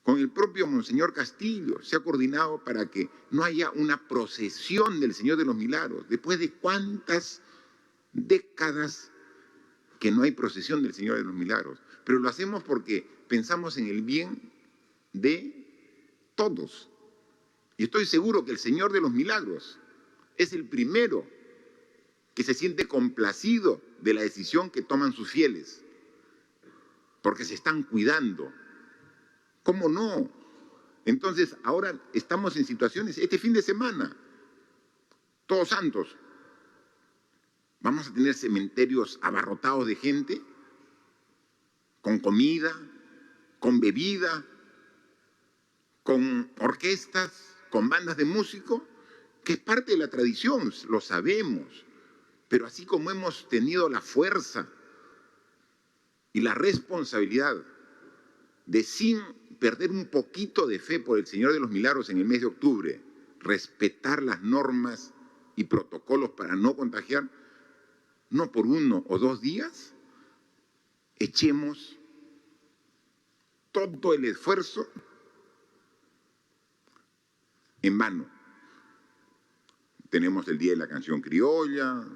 Con el propio Monseñor Castillo se ha coordinado para que no haya una procesión del Señor de los Milagros. Después de cuántas décadas que no hay procesión del Señor de los Milagros. Pero lo hacemos porque pensamos en el bien de todos. Y estoy seguro que el Señor de los Milagros es el primero que se siente complacido de la decisión que toman sus fieles, porque se están cuidando. ¿Cómo no? Entonces, ahora estamos en situaciones, este fin de semana, Todos Santos, vamos a tener cementerios abarrotados de gente, con comida, con bebida, con orquestas, con bandas de músicos, que es parte de la tradición, lo sabemos. Pero así como hemos tenido la fuerza y la responsabilidad de, sin perder un poquito de fe por el Señor de los Milagros en el mes de octubre, respetar las normas y protocolos para no contagiar, no por 1 o 2 días, echemos todo el esfuerzo en vano. Tenemos el Día de la Canción Criolla,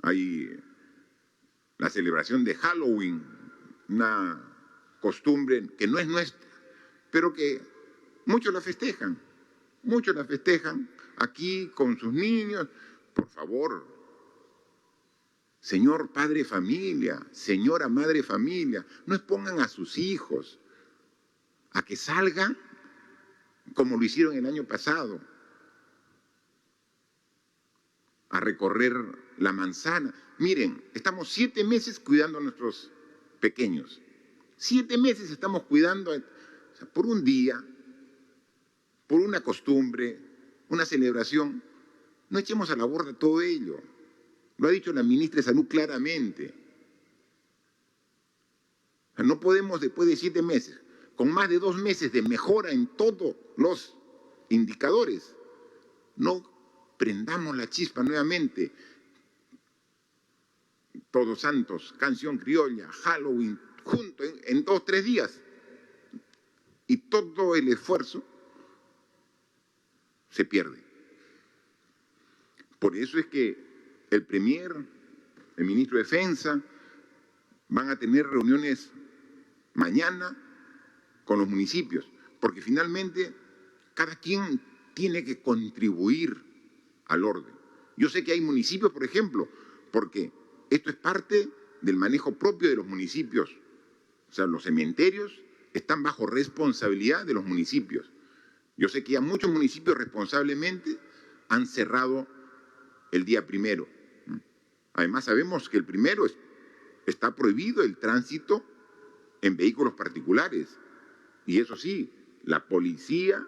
hay la celebración de Halloween, una costumbre que no es nuestra, pero que muchos la festejan aquí con sus niños. Por favor, señor padre de familia, señora madre de familia, no expongan a sus hijos a que salgan como lo hicieron el año pasado, a recorrer la manzana. Miren, estamos 7 meses cuidando a nuestros pequeños. 7 meses estamos cuidando, o sea, por un día, por una costumbre, una celebración. No echemos a la borda todo ello. Lo ha dicho la ministra de Salud claramente. O sea, no podemos, después de 7 meses, con más de 2 meses de mejora en todos los indicadores, no prendamos la chispa nuevamente. Todos Santos, Canción Criolla, Halloween, junto en 2 o 3 días. Y todo el esfuerzo se pierde. Por eso es que el Premier, el Ministro de Defensa, van a tener reuniones mañana con los municipios, porque finalmente cada quien tiene que contribuir al orden. Yo sé que hay municipios, por ejemplo, porque esto es parte del manejo propio de los municipios. O sea, los cementerios están bajo responsabilidad de los municipios. Yo sé que ya muchos municipios responsablemente han cerrado el día 1. Además, sabemos que el 1 está prohibido el tránsito en vehículos particulares. Y eso sí, la policía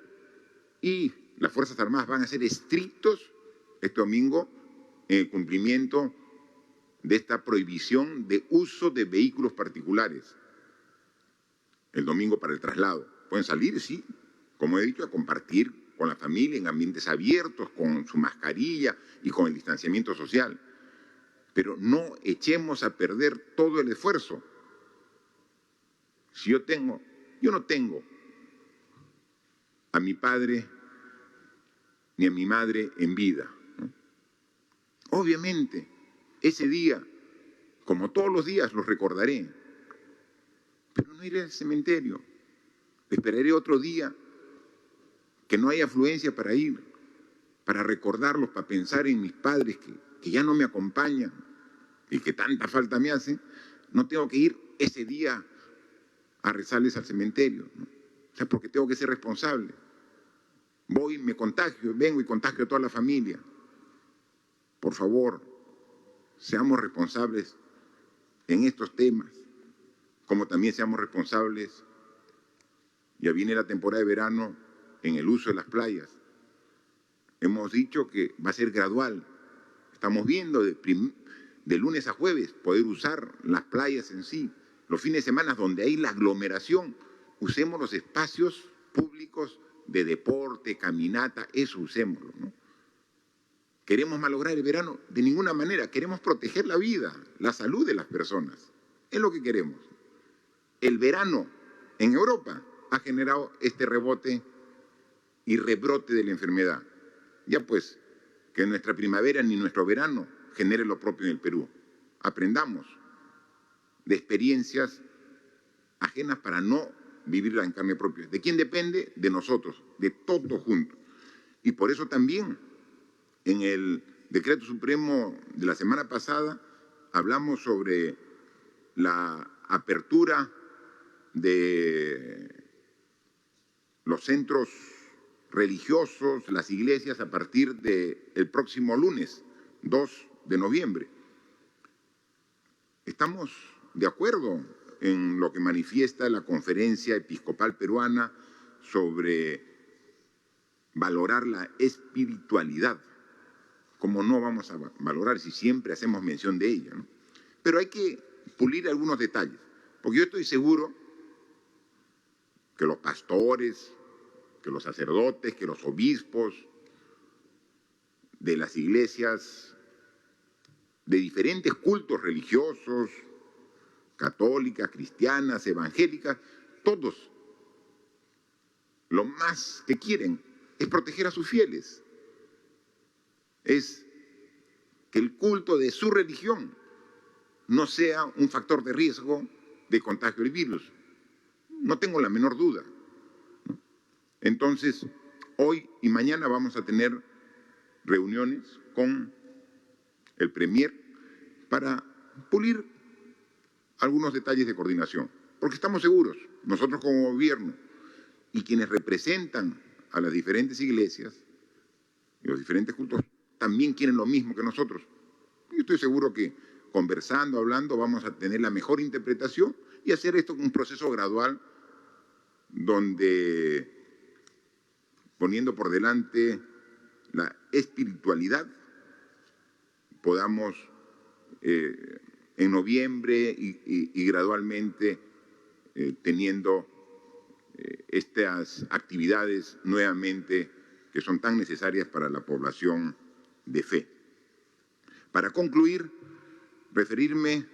y las Fuerzas Armadas van a ser estrictos este domingo en el cumplimiento de esta prohibición de uso de vehículos particulares. El domingo para el traslado. Pueden salir, sí, como he dicho, a compartir con la familia en ambientes abiertos, con su mascarilla y con el distanciamiento social. Pero no echemos a perder todo el esfuerzo. Si yo no tengo a mi padre ni a mi madre en vida. Obviamente, ese día, como todos los días, los recordaré. Pero no iré al cementerio. Esperaré otro día que no haya afluencia para ir, para recordarlos, para pensar en mis padres que ya no me acompañan y que tanta falta me hacen. No tengo que ir ese día a rezarles al cementerio, ¿no? O sea, porque tengo que ser responsable. voy, me contagio, vengo y contagio a toda la familia. Por favor, seamos responsables en estos temas, como también seamos responsables, ya viene la temporada de verano, en el uso de las playas. Hemos dicho que va a ser gradual. Estamos viendo de lunes a jueves poder usar las playas en sí. Los fines de semana donde hay la aglomeración, usemos los espacios públicos de deporte, caminata, eso usémoslo, ¿no? ¿Queremos malograr el verano? De ninguna manera. Queremos proteger la vida, la salud de las personas. Es lo que queremos. El verano en Europa ha generado este rebote y rebrote de la enfermedad. Ya pues, que nuestra primavera ni nuestro verano genere lo propio en el Perú. Aprendamos de experiencias ajenas para no vivirla en carne propia. ¿De quién depende? De nosotros, de todos juntos. Y por eso también en el Decreto Supremo de la semana pasada hablamos sobre la apertura de los centros religiosos, las iglesias, a partir del próximo lunes, 2 de noviembre. Estamos de acuerdo en lo que manifiesta la Conferencia Episcopal Peruana sobre valorar la espiritualidad. ¿Cómo no vamos a valorar si siempre hacemos mención de ella, ¿no? Pero hay que pulir algunos detalles, porque yo estoy seguro que los pastores, que los sacerdotes, que los obispos de las iglesias, de diferentes cultos religiosos, católicas, cristianas, evangélicas, todos lo más que quieren es proteger a sus fieles, es que el culto de su religión no sea un factor de riesgo de contagio del virus. No tengo la menor duda. Entonces, hoy y mañana vamos a tener reuniones con el Premier para pulir algunos detalles de coordinación, porque estamos seguros, nosotros como gobierno y quienes representan a las diferentes iglesias y los diferentes cultos también quieren lo mismo que nosotros. Yo estoy seguro que conversando, hablando, vamos a tener la mejor interpretación y hacer esto un proceso gradual donde, poniendo por delante la espiritualidad, podamos en noviembre y gradualmente teniendo estas actividades nuevamente que son tan necesarias para la población de fe. Para concluir, referirme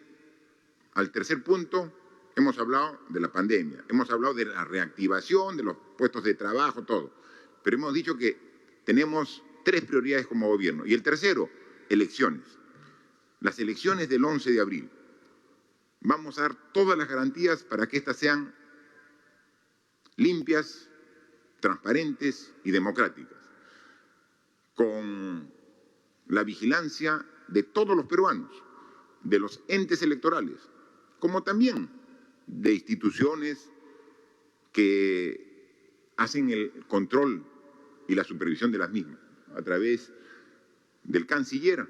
al tercer punto. Hemos hablado de la pandemia, hemos hablado de la reactivación, de los puestos de trabajo, todo. Pero hemos dicho que tenemos 3 prioridades como gobierno. Y el tercero, elecciones. Las elecciones del 11 de abril. Vamos a dar todas las garantías para que éstas sean limpias, transparentes y democráticas, con la vigilancia de todos los peruanos, de los entes electorales, como también de instituciones que hacen el control y la supervisión de las mismas. A través del canciller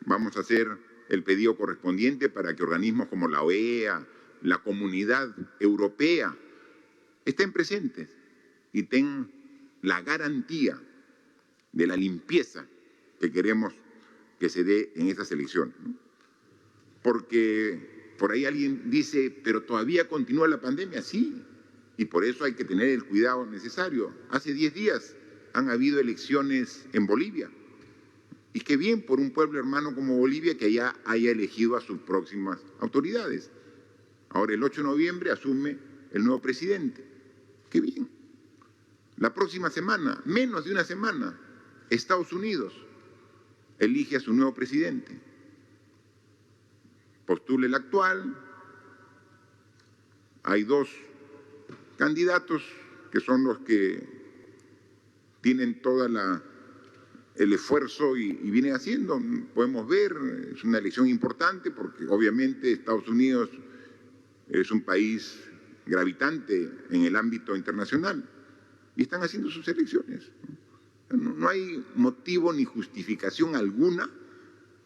vamos a hacer el pedido correspondiente para que organismos como la OEA, la Comunidad Europea, estén presentes y tengan la garantía de la limpieza que queremos que se dé en estas elecciones, ¿no? Porque por ahí alguien dice, pero todavía continúa la pandemia. Sí, y por eso hay que tener el cuidado necesario. Hace 10 días han habido elecciones en Bolivia. Y qué bien por un pueblo hermano como Bolivia que ya haya elegido a sus próximas autoridades. Ahora el 8 de noviembre asume el nuevo presidente. Qué bien. La próxima semana, menos de una semana, Estados Unidos elige a su nuevo presidente. Postula el actual. Hay 2 candidatos que son los que tienen toda el esfuerzo y vienen haciendo. Podemos ver, es una elección importante porque obviamente Estados Unidos es un país gravitante en el ámbito internacional y están haciendo sus elecciones. No hay motivo ni justificación alguna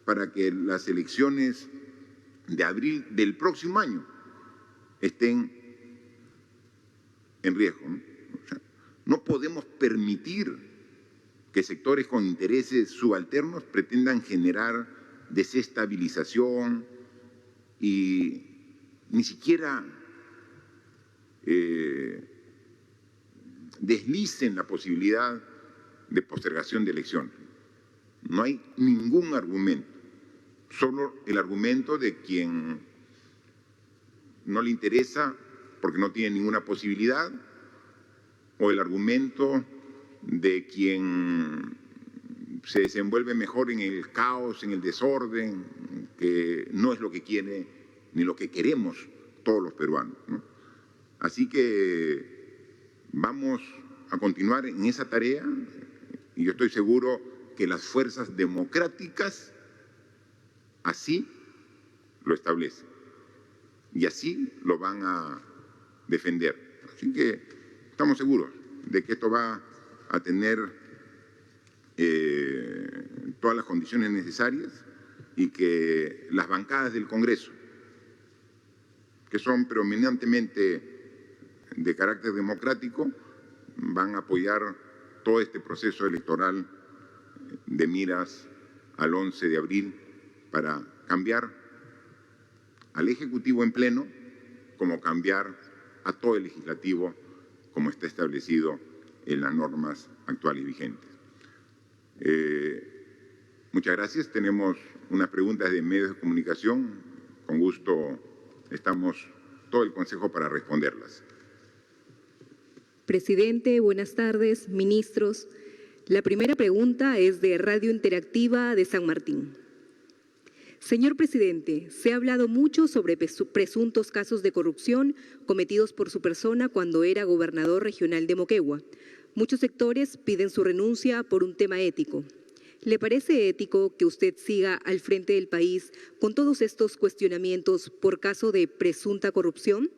para que las elecciones de abril del próximo año estén en riesgo, ¿no? O sea, no podemos permitir que sectores con intereses subalternos pretendan generar desestabilización y ni siquiera deslicen la posibilidad de postergación de elecciones. No hay ningún argumento, solo el argumento de quien no le interesa porque no tiene ninguna posibilidad, o el argumento de quien se desenvuelve mejor en el caos, en el desorden, que no es lo que quiere ni lo que queremos todos los peruanos, ¿no? Así que vamos a continuar en esa tarea y yo estoy seguro que las fuerzas democráticas así lo establecen y así lo van a defender. Así que estamos seguros de que esto va a tener todas las condiciones necesarias y que las bancadas del Congreso, que son predominantemente de carácter democrático, van a apoyar todo este proceso electoral de miras al 11 de abril para cambiar al Ejecutivo en pleno, como cambiar a todo el Legislativo, como está establecido en las normas actuales vigentes. Muchas gracias. Tenemos unas preguntas de medios de comunicación. Con gusto estamos todo el Consejo para responderlas. Presidente, buenas tardes, ministros. La primera pregunta es de Radio Interactiva de San Martín. Señor presidente, se ha hablado mucho sobre presuntos casos de corrupción cometidos por su persona cuando era gobernador regional de Moquegua. Muchos sectores piden su renuncia por un tema ético. ¿Le parece ético que usted siga al frente del país con todos estos cuestionamientos por caso de presunta corrupción?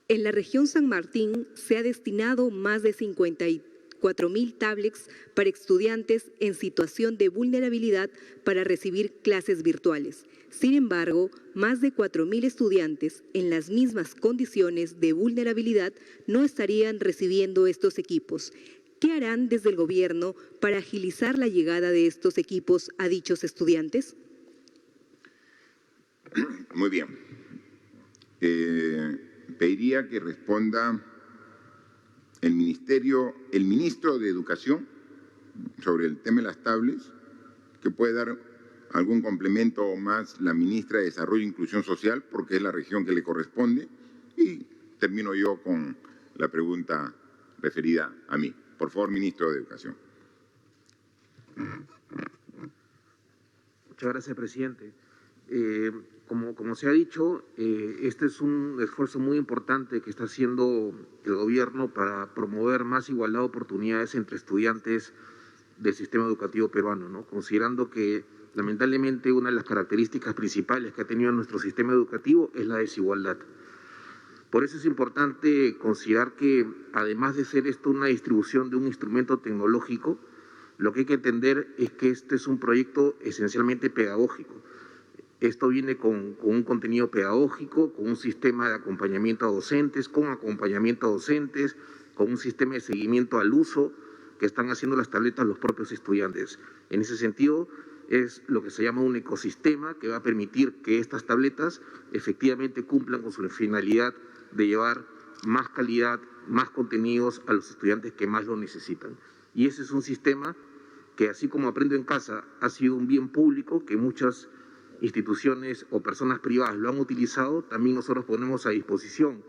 En la región San Martín se ha destinado más de 54.000 tablets para estudiantes en situación de vulnerabilidad para recibir clases virtuales. Sin embargo, más de 4.000 estudiantes en las mismas condiciones de vulnerabilidad no estarían recibiendo estos equipos. ¿Qué harán desde el gobierno para agilizar la llegada de estos equipos a dichos estudiantes? Muy bien. Pediría que responda el ministro de Educación sobre el tema de las tablets, que puede dar algún complemento más la ministra de Desarrollo e Inclusión Social, porque es la región que le corresponde, y termino yo con la pregunta referida a mí. Por favor, ministro de Educación. Muchas gracias, presidente. Como se ha dicho, este es un esfuerzo muy importante que está haciendo el gobierno para promover más igualdad de oportunidades entre estudiantes del sistema educativo peruano, ¿no? Considerando que lamentablemente una de las características principales que ha tenido nuestro sistema educativo es la desigualdad. Por eso es importante considerar que, además de ser esto una distribución de un instrumento tecnológico, lo que hay que entender es que este es un proyecto esencialmente pedagógico. Esto viene con un contenido pedagógico, con un sistema de acompañamiento a docentes, con un sistema de seguimiento al uso que están haciendo las tabletas los propios estudiantes. En ese sentido, es lo que se llama un ecosistema que va a permitir que estas tabletas efectivamente cumplan con su finalidad de llevar más calidad, más contenidos a los estudiantes que más lo necesitan. Y ese es un sistema que, así como Aprendo en Casa, ha sido un bien público que muchas instituciones o personas privadas lo han utilizado. También nosotros ponemos a disposición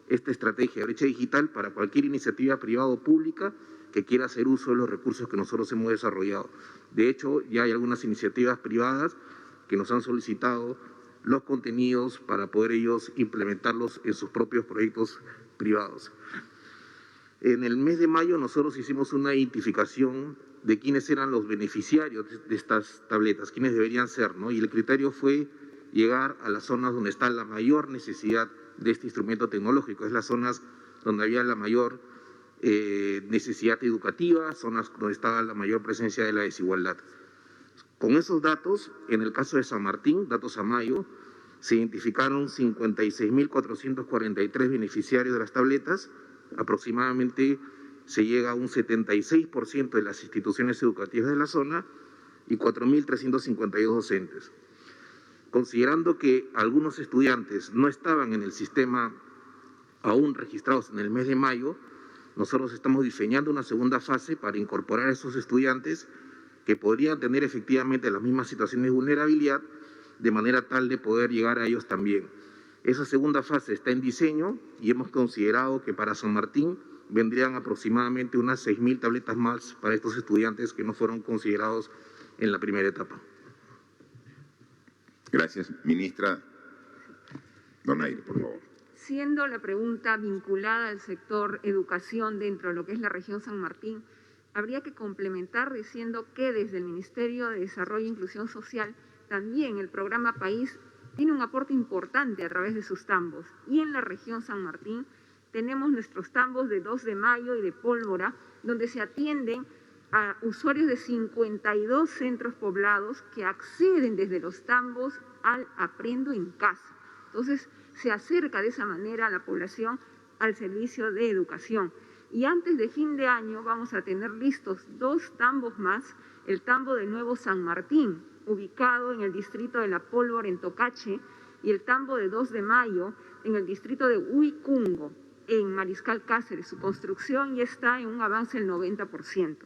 esta estrategia de brecha digital para cualquier iniciativa privada o pública que quiera hacer uso de los recursos que nosotros hemos desarrollado. De hecho, ya hay algunas iniciativas privadas que nos han solicitado los contenidos para poder ellos implementarlos en sus propios proyectos privados. En el mes de mayo nosotros hicimos una identificación de quiénes eran los beneficiarios de estas tabletas, quiénes deberían ser, ¿no? Y el criterio fue llegar a las zonas donde está la mayor necesidad de este instrumento tecnológico, es las zonas donde había la mayor necesidad educativa, zonas donde está la mayor presencia de la desigualdad. Con esos datos, en el caso de San Martín, datos a mayo, se identificaron 56.443 beneficiarios de las tabletas, aproximadamente se llega a un 76% de las instituciones educativas de la zona y 4.352 docentes. Considerando que algunos estudiantes no estaban en el sistema aún registrados en el mes de mayo, nosotros estamos diseñando una segunda fase para incorporar a esos estudiantes que podrían tener efectivamente las mismas situaciones de vulnerabilidad, de manera tal de poder llegar a ellos también. Esa segunda fase está en diseño y hemos considerado que para San Martín vendrían aproximadamente unas 6.000 tabletas más para estos estudiantes que no fueron considerados en la primera etapa. Gracias. Ministra Donaire, por favor. Siendo la pregunta vinculada al sector educación dentro de lo que es la región San Martín, habría que complementar diciendo que desde el Ministerio de Desarrollo e Inclusión Social también el programa País tiene un aporte importante a través de sus tambos. Y en la región San Martín tenemos nuestros tambos de 2 de Mayo y de Pólvora, donde se atienden a usuarios de 52 centros poblados que acceden desde los tambos al Aprendo en Casa. Entonces, se acerca de esa manera a la población al servicio de educación. Y antes de fin de año vamos a tener listos 2 tambos más, el tambo de Nuevo San Martín, ubicado en el distrito de La Pólvora en Tocache, y el tambo de 2 de Mayo en el distrito de Huicungo, en Mariscal Cáceres. Su construcción ya está en un avance del 90%.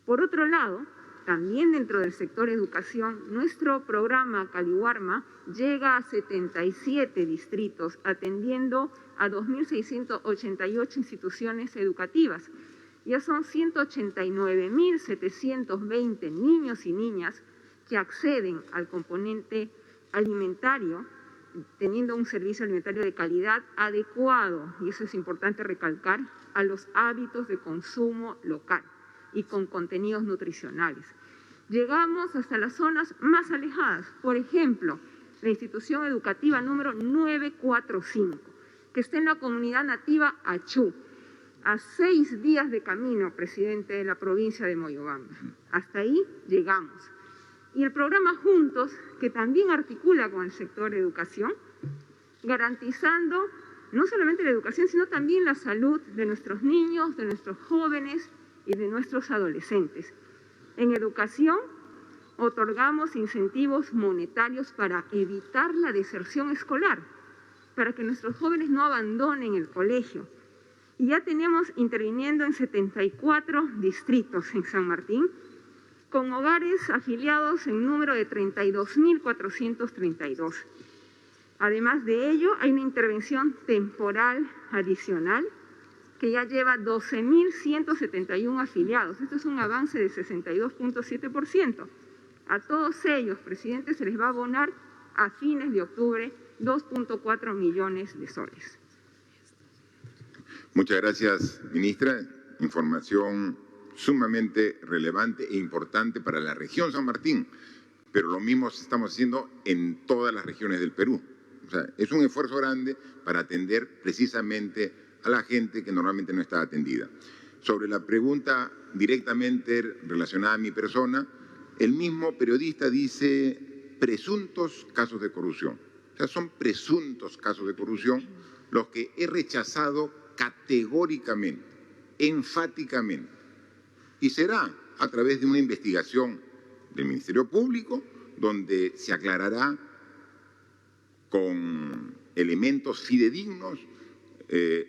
Por otro lado, también dentro del sector educación, nuestro programa Caliwarma llega a 77 distritos, atendiendo a 2.688 instituciones educativas. Ya son 189.720 niños y niñas que acceden al componente alimentario, teniendo un servicio alimentario de calidad adecuado, y eso es importante recalcar, a los hábitos de consumo local y con contenidos nutricionales. Llegamos hasta las zonas más alejadas, por ejemplo, la institución educativa número 945, que está en la comunidad nativa Achú, a 6 días de camino, presidente de la provincia de Moyobamba. Hasta ahí llegamos. Y el programa Juntos, que también articula con el sector de educación, garantizando no solamente la educación, sino también la salud de nuestros niños, de nuestros jóvenes y de nuestros adolescentes. En educación, otorgamos incentivos monetarios para evitar la deserción escolar, para que nuestros jóvenes no abandonen el colegio. Y ya tenemos interviniendo en 74 distritos en San Martín, con hogares afiliados en número de 32.432. Además de ello, hay una intervención temporal adicional que ya lleva 12.171 afiliados. Esto es un avance de 62.7%. A todos ellos, presidente, se les va a abonar a fines de octubre 2.4 millones de soles. Muchas gracias, ministra. Información sumamente relevante e importante para la región San Martín, pero lo mismo estamos haciendo en todas las regiones del Perú. O sea, es un esfuerzo grande para atender precisamente a la gente que normalmente no está atendida. Sobre la pregunta directamente relacionada a mi persona, el mismo periodista dice presuntos casos de corrupción. O sea, son presuntos casos de corrupción los que he rechazado categóricamente, enfáticamente. Y será a través de una investigación del Ministerio Público donde se aclarará con elementos fidedignos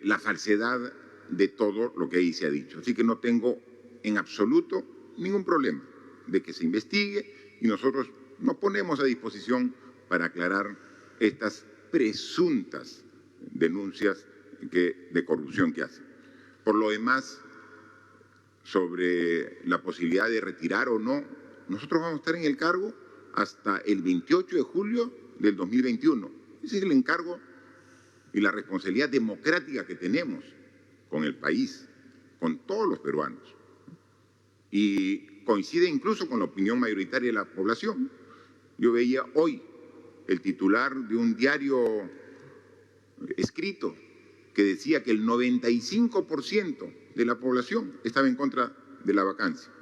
la falsedad de todo lo que ahí se ha dicho. Así que no tengo en absoluto ningún problema de que se investigue y nosotros nos ponemos a disposición para aclarar estas presuntas denuncias de corrupción que hacen. Por lo demás, sobre la posibilidad de retirar o no, nosotros vamos a estar en el cargo hasta el 28 de julio del 2021. Ese es el encargo y la responsabilidad democrática que tenemos con el país, con todos los peruanos. Y coincide incluso con la opinión mayoritaria de la población. Yo veía hoy el titular de un diario escrito que decía que el 95% de la población estaba en contra de la vacancia.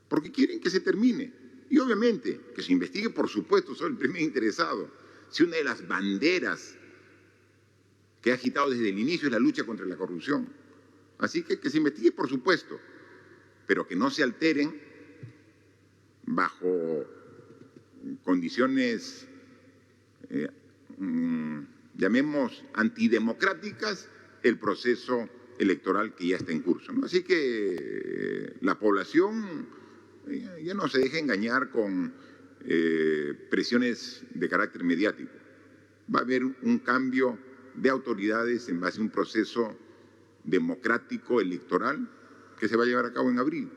Porque quieren que se termine. Y obviamente que se investigue, por supuesto, soy el primer interesado. Si una de las banderas que ha agitado desde el inicio es la lucha contra la corrupción. Así que se investigue, por supuesto, pero que no se alteren bajo condiciones, llamemos antidemocráticas, el proceso electoral que ya está en curso, ¿no? Así que la población ya no se deje engañar con presiones de carácter mediático. Va a haber un cambio de autoridades en base a un proceso democrático electoral que se va a llevar a cabo en abril.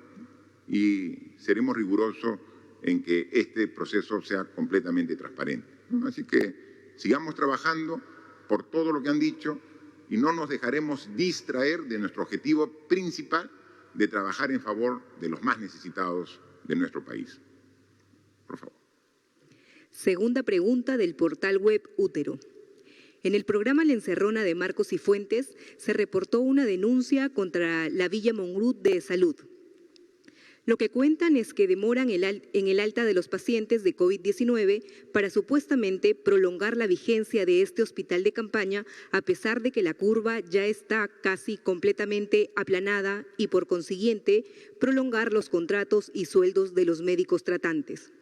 Y seremos rigurosos en que este proceso sea completamente transparente. Así que sigamos trabajando por todo lo que han dicho y no nos dejaremos distraer de nuestro objetivo principal de trabajar en favor de los más necesitados de nuestro país. Por favor. Segunda pregunta del portal web Útero. En el programa La Encerrona de Marcos y Fuentes se reportó una denuncia contra la Villa Mongrut de Salud. Lo que cuentan es que demoran en el alta de los pacientes de COVID-19 para supuestamente prolongar la vigencia de este hospital de campaña, a pesar de que la curva ya está casi completamente aplanada y, por consiguiente, prolongar los contratos y sueldos de los médicos tratantes.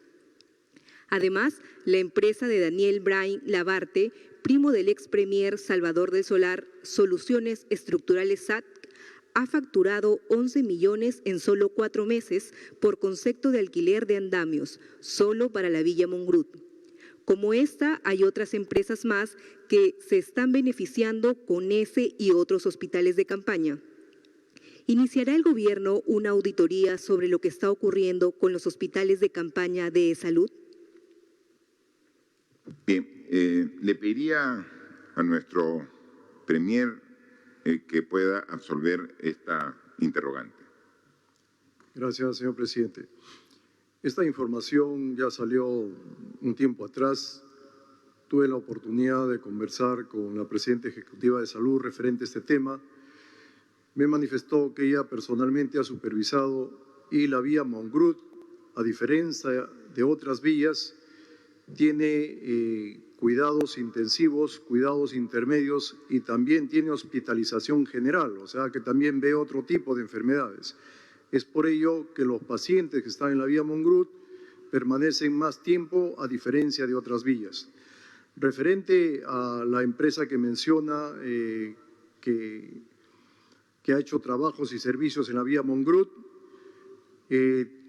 Además, la empresa de Daniel Brain Labarte, primo del ex premier Salvador del Solar, Soluciones Estructurales SAT, ha facturado 11 millones en solo 4 meses por concepto de alquiler de andamios, solo para la Villa Mongrut. Como esta, hay otras empresas más que se están beneficiando con ese y otros hospitales de campaña. ¿Iniciará el gobierno una auditoría sobre lo que está ocurriendo con los hospitales de campaña de salud? Bien, le pediría a nuestro premier que pueda absolver esta interrogante. Gracias, señor presidente. Esta información ya salió un tiempo atrás. Tuve la oportunidad de conversar con la presidenta ejecutiva de salud referente a este tema. Me manifestó que ella personalmente ha supervisado y la vía Mongrut, a diferencia de otras vías, tiene cuidados intensivos, cuidados intermedios y también tiene hospitalización general, o sea que también ve otro tipo de enfermedades. Es por ello que los pacientes que están en la vía Mongrut permanecen más tiempo a diferencia de otras vías. Referente a la empresa que menciona que ha hecho trabajos y servicios en la vía Mongrut,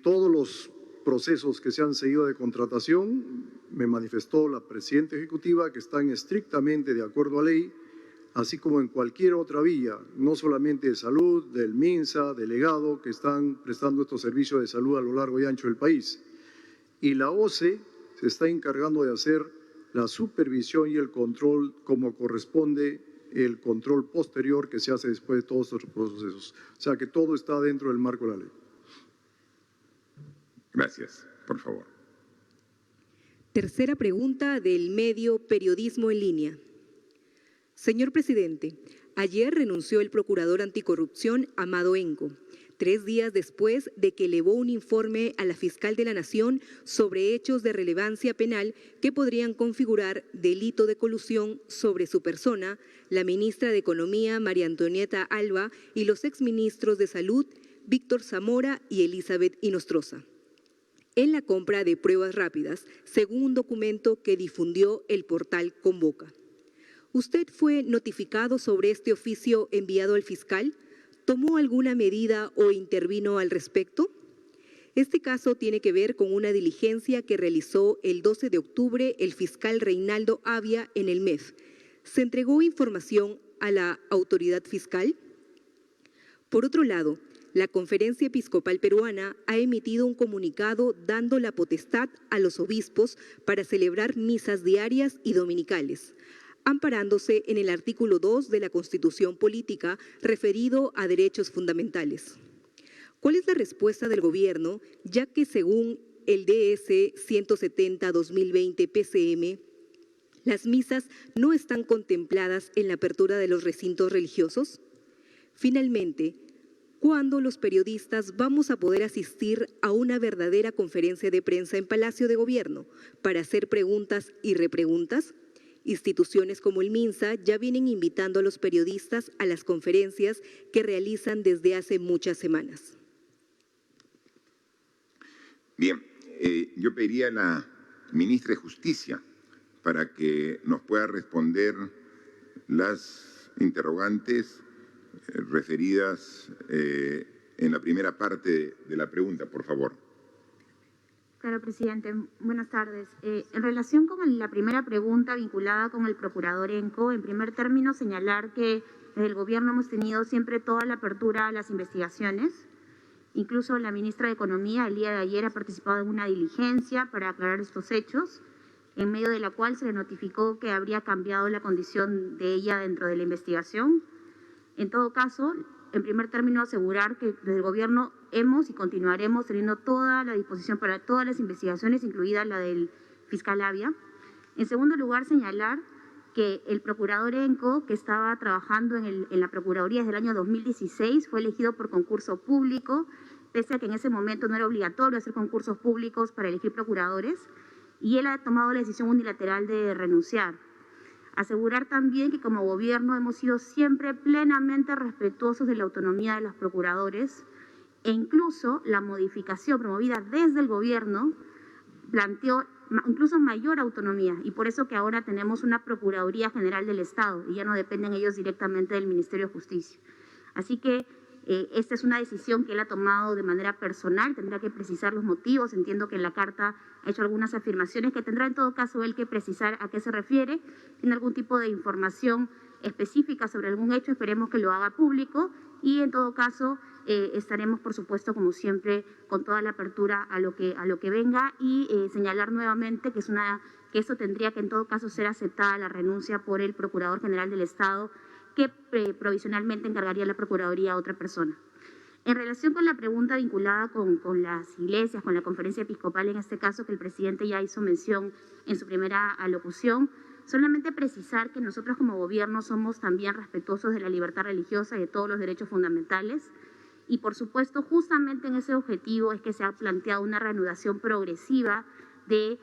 todos los procesos que se han seguido de contratación, me manifestó la presidenta ejecutiva que están estrictamente de acuerdo a ley, así como en cualquier otra vía, no solamente de salud, del MINSA, delegado, que están prestando estos servicios de salud a lo largo y ancho del país. Y la OCE se está encargando de hacer la supervisión y el control como corresponde, el control posterior que se hace después de todos estos procesos. O sea que todo está dentro del marco de la ley. Gracias. Por favor. Tercera pregunta del medio Periodismo en Línea. Señor presidente, ayer renunció el procurador anticorrupción Amado Enco, 3 días después de que elevó un informe a la fiscal de la Nación sobre hechos de relevancia penal que podrían configurar delito de colusión sobre su persona, la ministra de Economía María Antonieta Alba y los exministros de Salud Víctor Zamora y Elizabeth Inostroza, en la compra de pruebas rápidas, según un documento que difundió el portal Convoca. ¿Usted fue notificado sobre este oficio enviado al fiscal? ¿Tomó alguna medida o intervino al respecto? Este caso tiene que ver con una diligencia que realizó el 12 de octubre el fiscal Reinaldo Avia en el MEF. ¿Se entregó información a la autoridad fiscal? Por otro lado, la Conferencia Episcopal Peruana ha emitido un comunicado dando la potestad a los obispos para celebrar misas diarias y dominicales, amparándose en el artículo 2 de la Constitución Política referido a derechos fundamentales. ¿Cuál es la respuesta del gobierno, ya que según el DS 170-2020 PCM, las misas no están contempladas en la apertura de los recintos religiosos? Finalmente, ¿cuándo los periodistas vamos a poder asistir a una verdadera conferencia de prensa en Palacio de Gobierno para hacer preguntas y repreguntas? Instituciones como el MINSA ya vienen invitando a los periodistas a las conferencias que realizan desde hace muchas semanas. Bien, yo pediría a la ministra de Justicia para que nos pueda responder las interrogantes referidas en la primera parte de la pregunta, por favor. Claro, presidente. Buenas tardes. En relación con la primera pregunta vinculada con el procurador Enco, en primer término señalar que desde el Gobierno hemos tenido siempre toda la apertura a las investigaciones. Incluso la ministra de Economía el día de ayer ha participado en una diligencia para aclarar estos hechos, en medio de la cual se le notificó que habría cambiado la condición de ella dentro de la investigación. En todo caso, en primer término, asegurar que desde el Gobierno hemos y continuaremos teniendo toda la disposición para todas las investigaciones, incluida la del fiscal Avia. En segundo lugar, señalar que el procurador Enco, que estaba trabajando en la Procuraduría desde el año 2016, fue elegido por concurso público, pese a que en ese momento no era obligatorio hacer concursos públicos para elegir procuradores, y él ha tomado la decisión unilateral de renunciar. Asegurar también que como Gobierno hemos sido siempre plenamente respetuosos de la autonomía de los procuradores e incluso la modificación promovida desde el Gobierno planteó incluso mayor autonomía y por eso que ahora tenemos una Procuraduría General del Estado y ya no dependen ellos directamente del Ministerio de Justicia. Así que esta es una decisión que él ha tomado de manera personal, tendrá que precisar los motivos, entiendo que en la carta ha hecho algunas afirmaciones que tendrá en todo caso él que precisar a qué se refiere, tiene algún tipo de información específica sobre algún hecho, esperemos que lo haga público y en todo caso estaremos por supuesto como siempre con toda la apertura a lo que venga y señalar nuevamente que eso tendría que en todo caso ser aceptada la renuncia por el Procurador General del Estado que provisionalmente encargaría la Procuraduría a otra persona. En relación con la pregunta vinculada con las iglesias, con la conferencia episcopal, en este caso que el presidente ya hizo mención en su primera alocución, solamente precisar que nosotros como Gobierno somos también respetuosos de la libertad religiosa y de todos los derechos fundamentales y por supuesto justamente en ese objetivo es que se ha planteado una reanudación progresiva de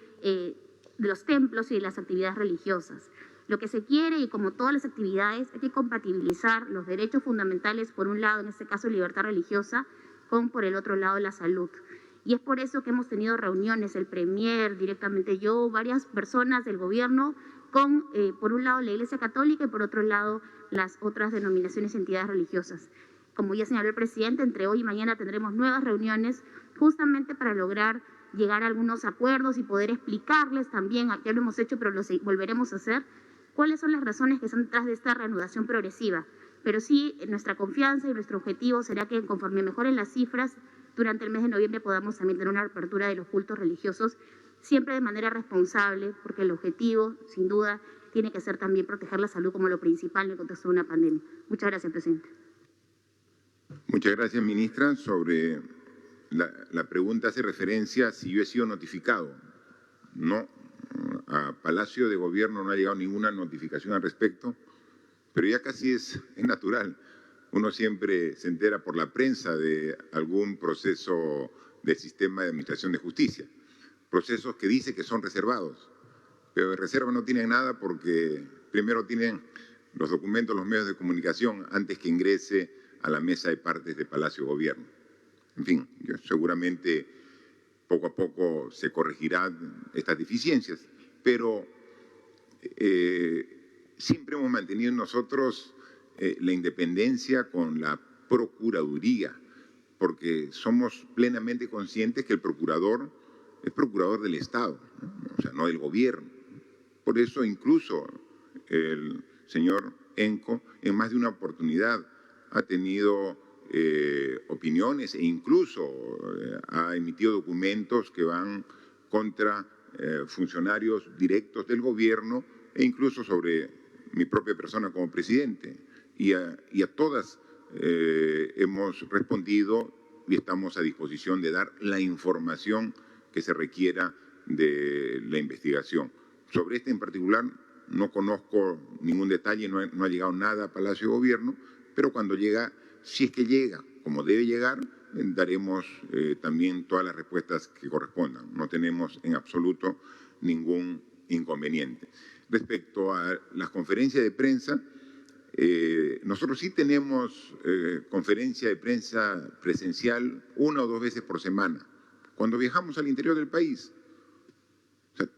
los templos y de las actividades religiosas. Lo que se quiere, y como todas las actividades, hay que compatibilizar los derechos fundamentales, por un lado, en este caso, libertad religiosa, con, por el otro lado, la salud. Y es por eso que hemos tenido reuniones, el Premier, directamente yo, varias personas del Gobierno, con, por un lado, la Iglesia Católica y, por otro lado, las otras denominaciones y entidades religiosas. Como ya señaló el presidente, entre hoy y mañana tendremos nuevas reuniones justamente para lograr llegar a algunos acuerdos y poder explicarles también, ya lo hemos hecho, pero lo volveremos a hacer, cuáles son las razones que están detrás de esta reanudación progresiva. Pero sí, nuestra confianza y nuestro objetivo será que conforme mejoren las cifras, durante el mes de noviembre podamos también tener una apertura de los cultos religiosos, siempre de manera responsable, porque el objetivo, sin duda, tiene que ser también proteger la salud como lo principal en el contexto de una pandemia. Muchas gracias, presidente. Muchas gracias, ministra. Sobre la pregunta hace referencia a si yo he sido notificado. No. A Palacio de Gobierno no ha llegado ninguna notificación al respecto, pero ya casi es natural. Uno siempre se entera por la prensa de algún proceso del sistema de administración de justicia, procesos que dice que son reservados, pero de reserva no tienen nada porque primero tienen los documentos, los medios de comunicación antes que ingrese a la mesa de partes de Palacio de Gobierno. En fin, seguramente poco a poco se corregirán estas deficiencias, pero siempre hemos mantenido nosotros la independencia con la Procuraduría, porque somos plenamente conscientes que el procurador es procurador del Estado, ¿no? O sea, no del Gobierno. Por eso incluso el señor Enco en más de una oportunidad ha tenido opiniones e incluso ha emitido documentos que van contra funcionarios directos del Gobierno e incluso sobre mi propia persona como presidente. Y a todas hemos respondido y estamos a disposición de dar la información que se requiera de la investigación. Sobre este en particular no conozco ningún detalle, no ha llegado nada a Palacio de Gobierno, pero cuando llega Si es que llega como debe llegar, daremos también todas las respuestas que correspondan. No tenemos en absoluto ningún inconveniente. Respecto a las conferencias de prensa, nosotros sí tenemos conferencia de prensa presencial 1 o 2 veces por semana, cuando viajamos al interior del país. O sea,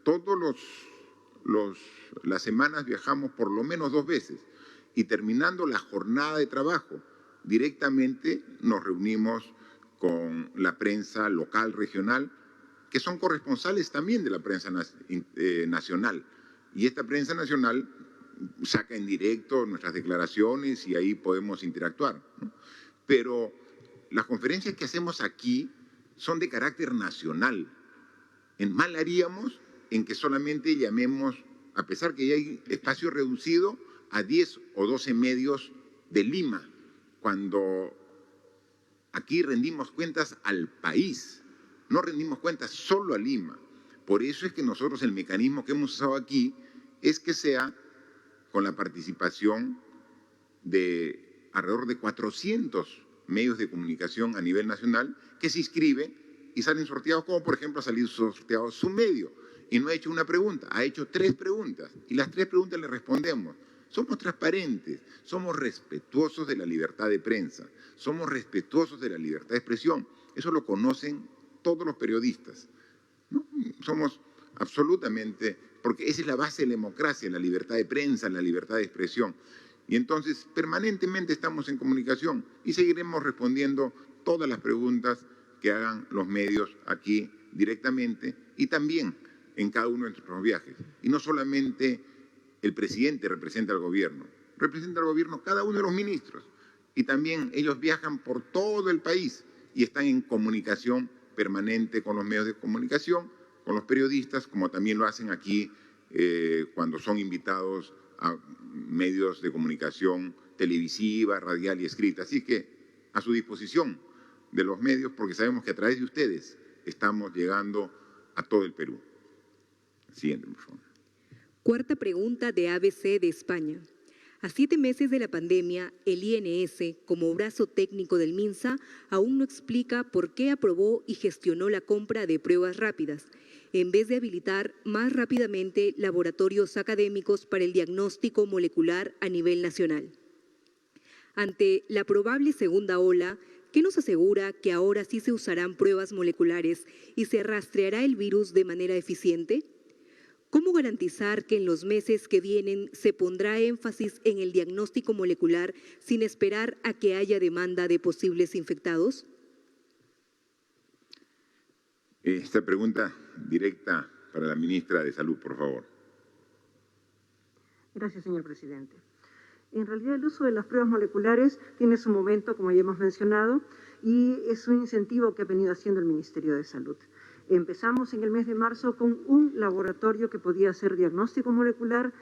las semanas viajamos por lo menos 2 veces y terminando la jornada de trabajo, directamente nos reunimos con la prensa local, regional, que son corresponsales también de la prensa nacional. Y esta prensa nacional saca en directo nuestras declaraciones y ahí podemos interactuar, ¿no? Pero las conferencias que hacemos aquí son de carácter nacional. Mal haríamos en que solamente llamemos, a pesar que ya hay espacio reducido, a 10 o 12 medios de Lima, cuando aquí rendimos cuentas al país, no rendimos cuentas solo a Lima. Por eso es que nosotros el mecanismo que hemos usado aquí es que sea con la participación de alrededor de 400 medios de comunicación a nivel nacional que se inscriben y salen sorteados, como por ejemplo ha salido sorteado su medio. Y no ha hecho una pregunta, ha hecho 3 preguntas. Y las 3 preguntas le respondemos. Somos transparentes, somos respetuosos de la libertad de prensa, somos respetuosos de la libertad de expresión. Eso lo conocen todos los periodistas, ¿no? Somos absolutamente, porque esa es la base de la democracia, la libertad de prensa, la libertad de expresión. Y entonces permanentemente estamos en comunicación y seguiremos respondiendo todas las preguntas que hagan los medios aquí directamente y también en cada uno de nuestros viajes. Y no solamente el presidente representa al gobierno cada uno de los ministros. Y también ellos viajan por todo el país y están en comunicación permanente con los medios de comunicación, con los periodistas, como también lo hacen aquí cuando son invitados a medios de comunicación televisiva, radial y escrita. Así que a su disposición de los medios, porque sabemos que a través de ustedes estamos llegando a todo el Perú. Siguiente, por favor. Cuarta pregunta de ABC de España. A 7 meses de la pandemia, el INS, como brazo técnico del MINSA, aún no explica por qué aprobó y gestionó la compra de pruebas rápidas, en vez de habilitar más rápidamente laboratorios académicos para el diagnóstico molecular a nivel nacional. Ante la probable segunda ola, ¿qué nos asegura que ahora sí se usarán pruebas moleculares y se rastreará el virus de manera eficiente? ¿Cómo garantizar que en los meses que vienen se pondrá énfasis en el diagnóstico molecular sin esperar a que haya demanda de posibles infectados? Esta pregunta directa para la ministra de Salud, por favor. Gracias, señor presidente. En realidad, el uso de las pruebas moleculares tiene su momento, como ya hemos mencionado, y es un incentivo que ha venido haciendo el Ministerio de Salud. Empezamos en el mes de marzo con un laboratorio que podía hacer diagnóstico molecular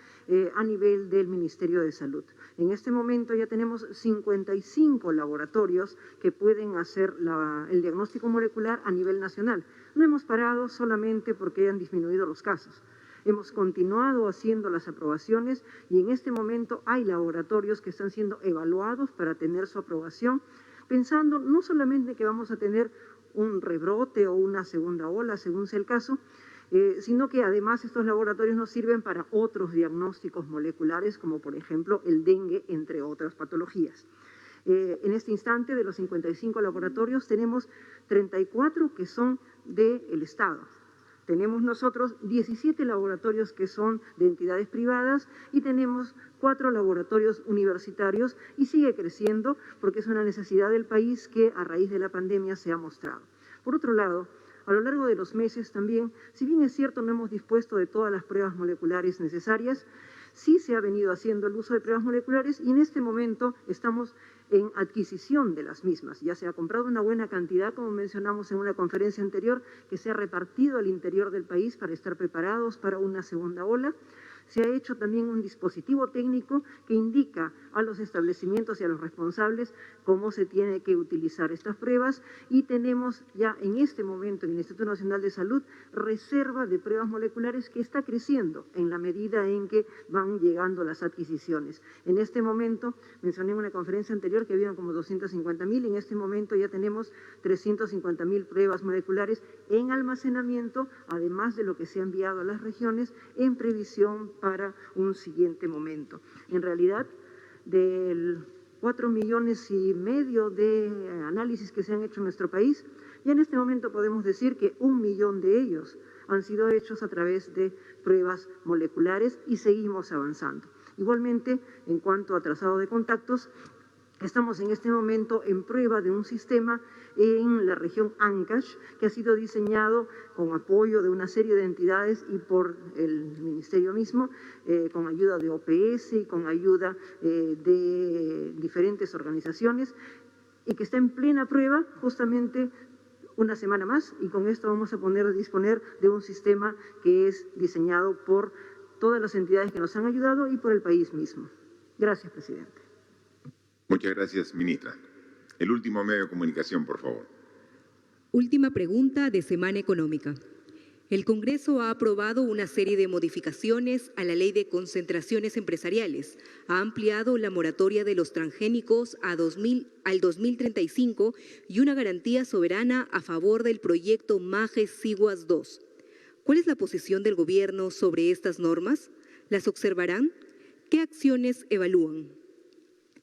a nivel del Ministerio de Salud. En este momento ya tenemos 55 laboratorios que pueden hacer el diagnóstico molecular a nivel nacional. No hemos parado solamente porque hayan disminuido los casos. Hemos continuado haciendo las aprobaciones y en este momento hay laboratorios que están siendo evaluados para tener su aprobación, pensando no solamente que vamos a tener un rebrote o una segunda ola, según sea el caso, sino que además estos laboratorios nos sirven para otros diagnósticos moleculares, como por ejemplo el dengue, entre otras patologías. En este instante, de los 55 laboratorios, tenemos 34 que son del Estado. Tenemos nosotros 17 laboratorios que son de entidades privadas y tenemos 4 laboratorios universitarios y sigue creciendo porque es una necesidad del país que a raíz de la pandemia se ha mostrado. Por otro lado, a lo largo de los meses también, si bien es cierto no hemos dispuesto de todas las pruebas moleculares necesarias, sí se ha venido haciendo el uso de pruebas moleculares y en este momento estamos en adquisición de las mismas. Ya se ha comprado una buena cantidad, como mencionamos en una conferencia anterior, que se ha repartido al interior del país para estar preparados para una segunda ola. Se ha hecho también un dispositivo técnico que indica a los establecimientos y a los responsables cómo se tiene que utilizar estas pruebas y tenemos ya en este momento en el Instituto Nacional de Salud reserva de pruebas moleculares que está creciendo en la medida en que van llegando las adquisiciones. En este momento, mencioné en una conferencia anterior que habían como 250.000, en este momento ya tenemos 350.000 pruebas moleculares en almacenamiento, además de lo que se ha enviado a las regiones en previsión para un siguiente momento. En realidad, del 4,5 millones de análisis que se han hecho en nuestro país, y en este momento podemos decir que 1 millón de ellos han sido hechos a través de pruebas moleculares y seguimos avanzando. Igualmente, en cuanto a trazado de contactos, estamos en este momento en prueba de un sistema en la región Ancash que ha sido diseñado con apoyo de una serie de entidades y por el Ministerio mismo, con ayuda de OPS y con ayuda de diferentes organizaciones y que está en plena prueba justamente una semana más y con esto vamos a disponer de un sistema que es diseñado por todas las entidades que nos han ayudado y por el país mismo. Gracias, presidente. Muchas gracias, ministra. El último medio de comunicación, por favor. Última pregunta de Semana Económica. El Congreso ha aprobado una serie de modificaciones a la Ley de Concentraciones Empresariales. Ha ampliado la moratoria de los transgénicos al 2035 y una garantía soberana a favor del proyecto MAGES-Siguas 2. ¿Cuál es la posición del Gobierno sobre estas normas? ¿Las observarán? ¿Qué acciones evalúan?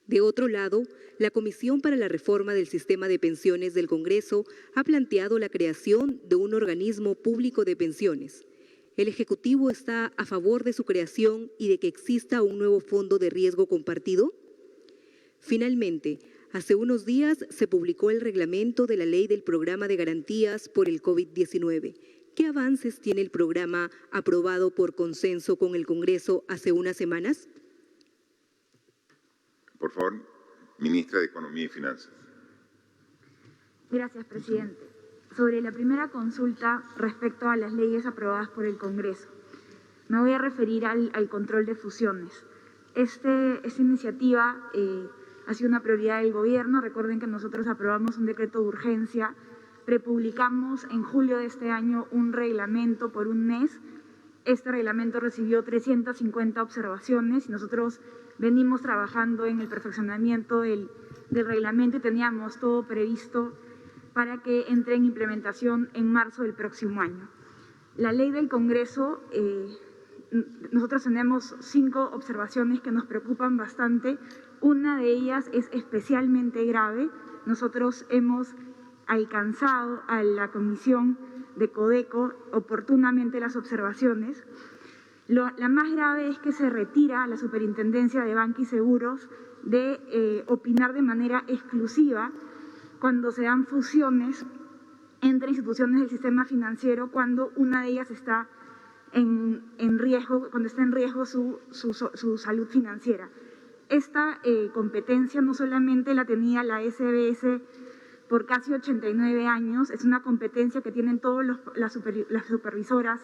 De otro lado, la Comisión para la Reforma del Sistema de Pensiones del Congreso ha planteado la creación de un organismo público de pensiones. ¿El Ejecutivo está a favor de su creación y de que exista un nuevo fondo de riesgo compartido? Finalmente, hace unos días se publicó el reglamento de la Ley del Programa de Garantías por el COVID-19. ¿Qué avances tiene el programa aprobado por consenso con el Congreso hace unas semanas? Por favor, ministra de Economía y Finanzas. Gracias, presidente. Sobre la primera consulta respecto a las leyes aprobadas por el Congreso, me voy a referir al control de fusiones. Esta iniciativa ha sido una prioridad del Gobierno. Recuerden que nosotros aprobamos un decreto de urgencia, prepublicamos en julio de este año un reglamento por un mes. Este reglamento recibió 350 observaciones y nosotros venimos trabajando en el perfeccionamiento del reglamento y teníamos todo previsto para que entre en implementación en marzo del próximo año. La ley del Congreso, nosotros tenemos 5 observaciones que nos preocupan bastante. Una de ellas es especialmente grave. Nosotros hemos alcanzado a la Comisión de Codeco oportunamente las observaciones. La más grave es que se retira a la Superintendencia de Banca y Seguros de opinar de manera exclusiva cuando se dan fusiones entre instituciones del sistema financiero, cuando una de ellas está en riesgo, cuando está en riesgo su salud financiera. Esta competencia no solamente la tenía la SBS por casi 89 años, es una competencia que tienen todas las supervisoras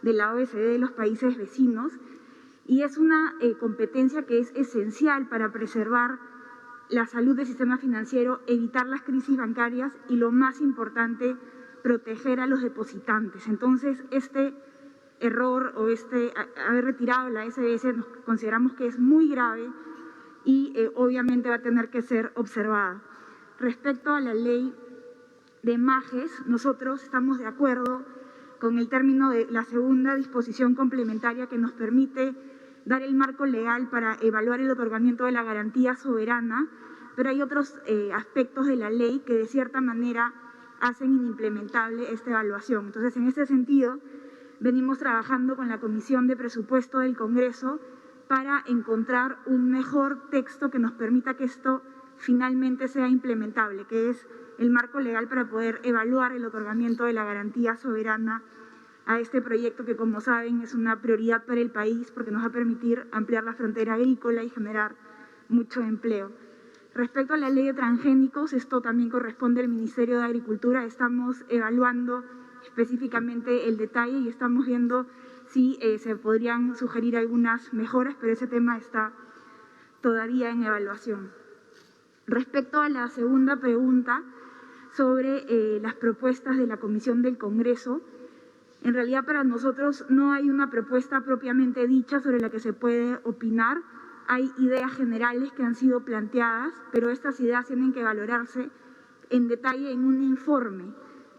de la OECD de los países vecinos y es una competencia que es esencial para preservar la salud del sistema financiero, evitar las crisis bancarias y, lo más importante, proteger a los depositantes. Entonces, este error o haber retirado la SBS consideramos que es muy grave y obviamente va a tener que ser observada. Respecto a la ley de MAGES, nosotros estamos de acuerdo con el término de la segunda disposición complementaria que nos permite dar el marco legal para evaluar el otorgamiento de la garantía soberana, pero hay otros aspectos de la ley que de cierta manera hacen inimplementable esta evaluación. Entonces, en este sentido, venimos trabajando con la Comisión de Presupuesto del Congreso para encontrar un mejor texto que nos permita que esto finalmente sea implementable, que es el marco legal para poder evaluar el otorgamiento de la garantía soberana a este proyecto que, como saben, es una prioridad para el país porque nos va a permitir ampliar la frontera agrícola y generar mucho empleo. Respecto a la ley de transgénicos, esto también corresponde al Ministerio de Agricultura. Estamos evaluando específicamente el detalle y estamos viendo sí se podrían sugerir algunas mejoras, pero ese tema está todavía en evaluación. Respecto a la segunda pregunta sobre las propuestas de la Comisión del Congreso, en realidad para nosotros no hay una propuesta propiamente dicha sobre la que se puede opinar. Hay ideas generales que han sido planteadas, pero estas ideas tienen que valorarse en detalle en un informe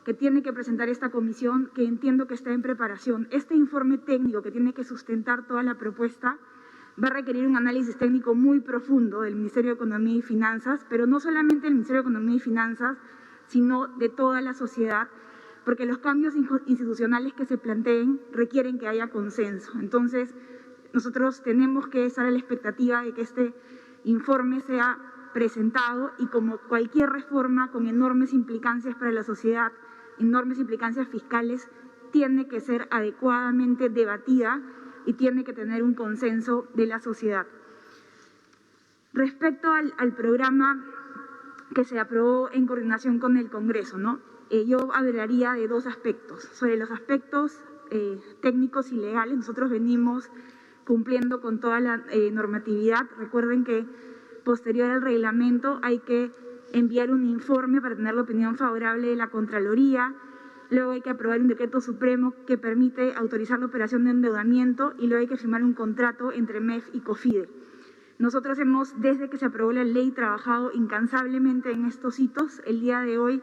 que tiene que presentar esta comisión, que entiendo que está en preparación. Este informe técnico que tiene que sustentar toda la propuesta va a requerir un análisis técnico muy profundo del Ministerio de Economía y Finanzas, pero no solamente del Ministerio de Economía y Finanzas, sino de toda la sociedad, porque los cambios institucionales que se planteen requieren que haya consenso. Entonces, nosotros tenemos que estar a la expectativa de que este informe sea presentado y, como cualquier reforma con enormes implicancias para la sociedad, enormes implicancias fiscales, tiene que ser adecuadamente debatida y tiene que tener un consenso de la sociedad. Respecto al programa que se aprobó en coordinación con el Congreso, yo hablaría de dos aspectos. Sobre los aspectos técnicos y legales, nosotros venimos cumpliendo con toda la normatividad. Recuerden que posterior al reglamento hay que enviar un informe para tener la opinión favorable de la Contraloría. Luego hay que aprobar un decreto supremo que permite autorizar la operación de endeudamiento y luego hay que firmar un contrato entre MEF y COFIDE. Nosotros hemos, desde que se aprobó la ley, trabajado incansablemente en estos hitos. El día de hoy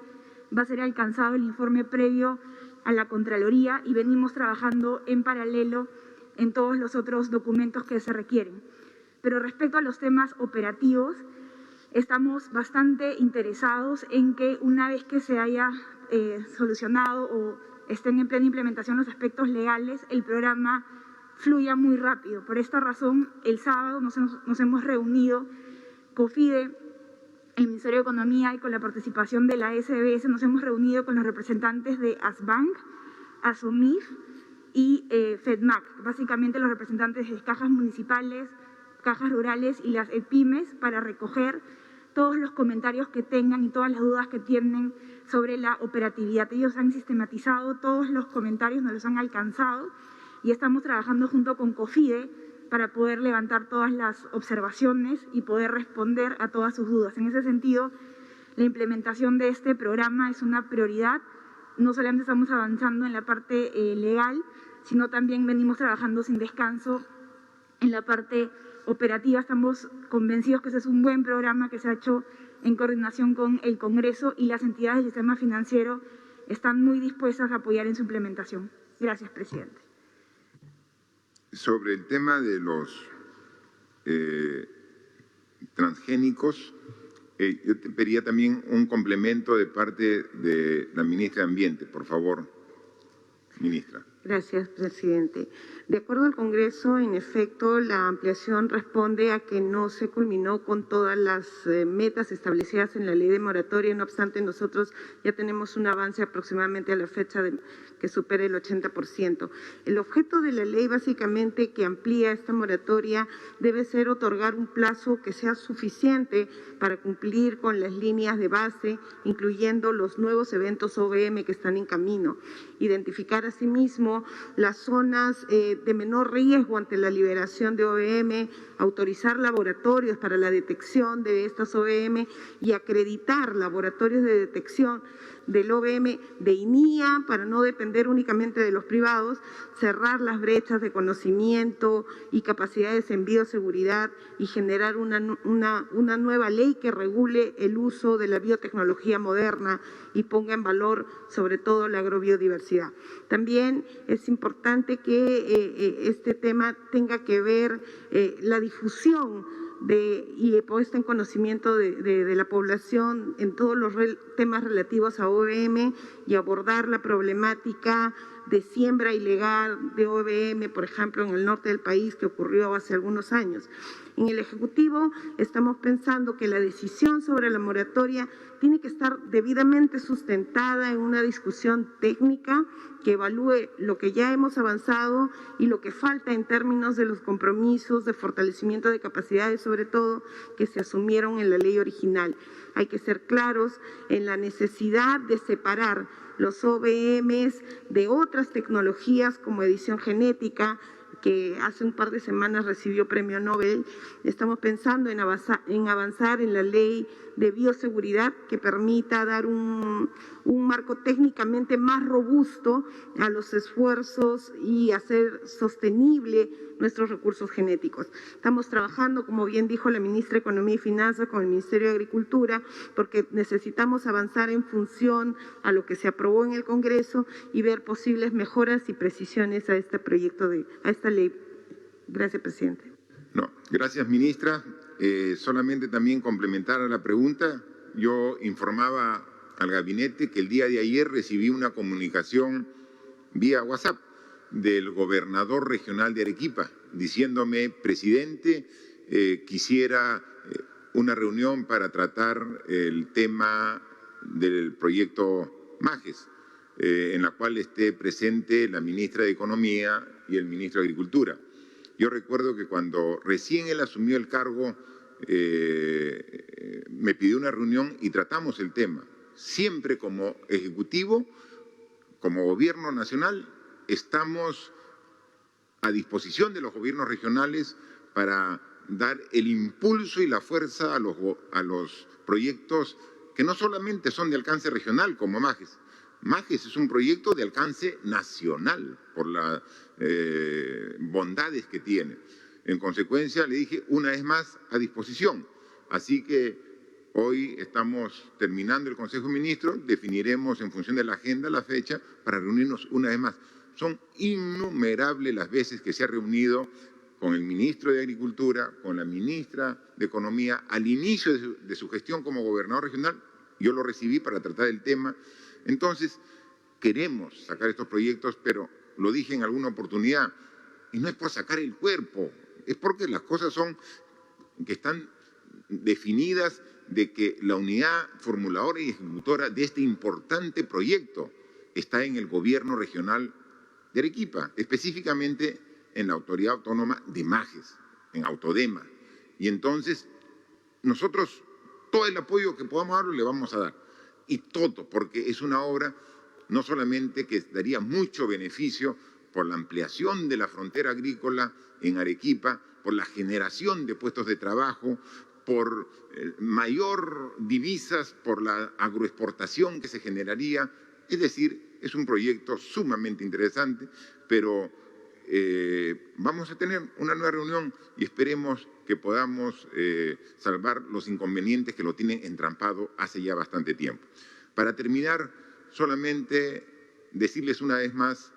va a ser alcanzado el informe previo a la Contraloría y venimos trabajando en paralelo en todos los otros documentos que se requieren. Pero respecto a los temas operativos, estamos bastante interesados en que una vez que se haya solucionado o estén en plena implementación los aspectos legales, el programa fluya muy rápido. Por esta razón, el sábado nos hemos reunido, COFIDE, el Ministerio de Economía y con la participación de la SBS, nos hemos reunido con los representantes de ASBank, ASOMIF y FEDMAC, básicamente los representantes de cajas municipales, cajas rurales y las EPIMES, para recoger todos los comentarios que tengan y todas las dudas que tienen sobre la operatividad. Ellos han sistematizado todos los comentarios, nos los han alcanzado y estamos trabajando junto con COFIDE para poder levantar todas las observaciones y poder responder a todas sus dudas. En ese sentido, la implementación de este programa es una prioridad. No solamente estamos avanzando en la parte legal, sino también venimos trabajando sin descanso en la parte operativa. Estamos convencidos que ese es un buen programa que se ha hecho en coordinación con el Congreso y las entidades del sistema financiero están muy dispuestas a apoyar en su implementación. Gracias, presidente. Sobre el tema de los transgénicos, yo te pediría también un complemento de parte de la ministra de Ambiente, por favor, ministra. Gracias, presidente. De acuerdo al Congreso, en efecto, la ampliación responde a que no se culminó con todas las metas establecidas en la ley de moratoria. No obstante, nosotros ya tenemos un avance aproximadamente a la fecha que supere el 80%. El objeto de la ley, básicamente, que amplía esta moratoria, debe ser otorgar un plazo que sea suficiente para cumplir con las líneas de base, incluyendo los nuevos eventos OVM que están en camino. Identificar asimismo las zonas de menor riesgo ante la liberación de OVM, autorizar laboratorios para la detección de estas OVM y acreditar laboratorios de detección del OVM de INIA para no depender únicamente de los privados, cerrar las brechas de conocimiento y capacidades en bioseguridad y generar una nueva ley que regule el uso de la biotecnología moderna y ponga en valor sobre todo la agrobiodiversidad. También es importante que este tema tenga que ver la difusión y puesta en conocimiento de la población en todos los temas relativos a OVM y abordar la problemática de siembra ilegal de OVM, por ejemplo, en el norte del país, que ocurrió hace algunos años. En el Ejecutivo estamos pensando que la decisión sobre la moratoria tiene que estar debidamente sustentada en una discusión técnica que evalúe lo que ya hemos avanzado y lo que falta en términos de los compromisos de fortalecimiento de capacidades, sobre todo, que se asumieron en la ley original. Hay que ser claros en la necesidad de separar los OVMs de otras tecnologías como edición genética, que hace un par de semanas recibió premio Nobel. Estamos pensando en avanzar en la ley de bioseguridad que permita dar un marco técnicamente más robusto a los esfuerzos y hacer sostenible nuestros recursos genéticos. Estamos trabajando, como bien dijo la ministra de Economía y Finanzas, con el Ministerio de Agricultura, porque necesitamos avanzar en función a lo que se aprobó en el Congreso y ver posibles mejoras y precisiones a este proyecto, a esta ley. Gracias, presidente. No, gracias, ministra. Solamente también complementar a la pregunta, yo informaba al gabinete que el día de ayer recibí una comunicación vía WhatsApp del gobernador regional de Arequipa, diciéndome: presidente, quisiera una reunión para tratar el tema del proyecto MAGES, en la cual esté presente la ministra de Economía y el ministro de Agricultura. Yo recuerdo que cuando recién él asumió el cargo, me pidió una reunión y tratamos el tema. Siempre como Ejecutivo, como Gobierno Nacional, estamos a disposición de los gobiernos regionales para dar el impulso y la fuerza a los proyectos que no solamente son de alcance regional como MAGES. MAGES es un proyecto de alcance nacional por las bondades que tiene. En consecuencia, le dije una vez más a disposición. Así que hoy estamos terminando el Consejo de Ministros, definiremos en función de la agenda la fecha para reunirnos una vez más. Son innumerables las veces que se ha reunido con el ministro de Agricultura, con la ministra de Economía, al inicio de su gestión como gobernador regional. Yo lo recibí para tratar el tema. Entonces, queremos sacar estos proyectos, pero lo dije en alguna oportunidad, y no es por sacar el cuerpo, es porque las cosas son que están definidas de que la unidad formuladora y ejecutora de este importante proyecto está en el gobierno regional de Arequipa, específicamente en la Autoridad Autónoma de MAGES, en Autodema. Y entonces, nosotros todo el apoyo que podamos darle le vamos a dar. Y todo, porque es una obra no solamente que daría mucho beneficio por la ampliación de la frontera agrícola en Arequipa, por la generación de puestos de trabajo, por mayor divisas, por la agroexportación que se generaría. Es decir, es un proyecto sumamente interesante, pero vamos a tener una nueva reunión y esperemos que podamos salvar los inconvenientes que lo tienen entrampado hace ya bastante tiempo. Para terminar, solamente decirles una vez más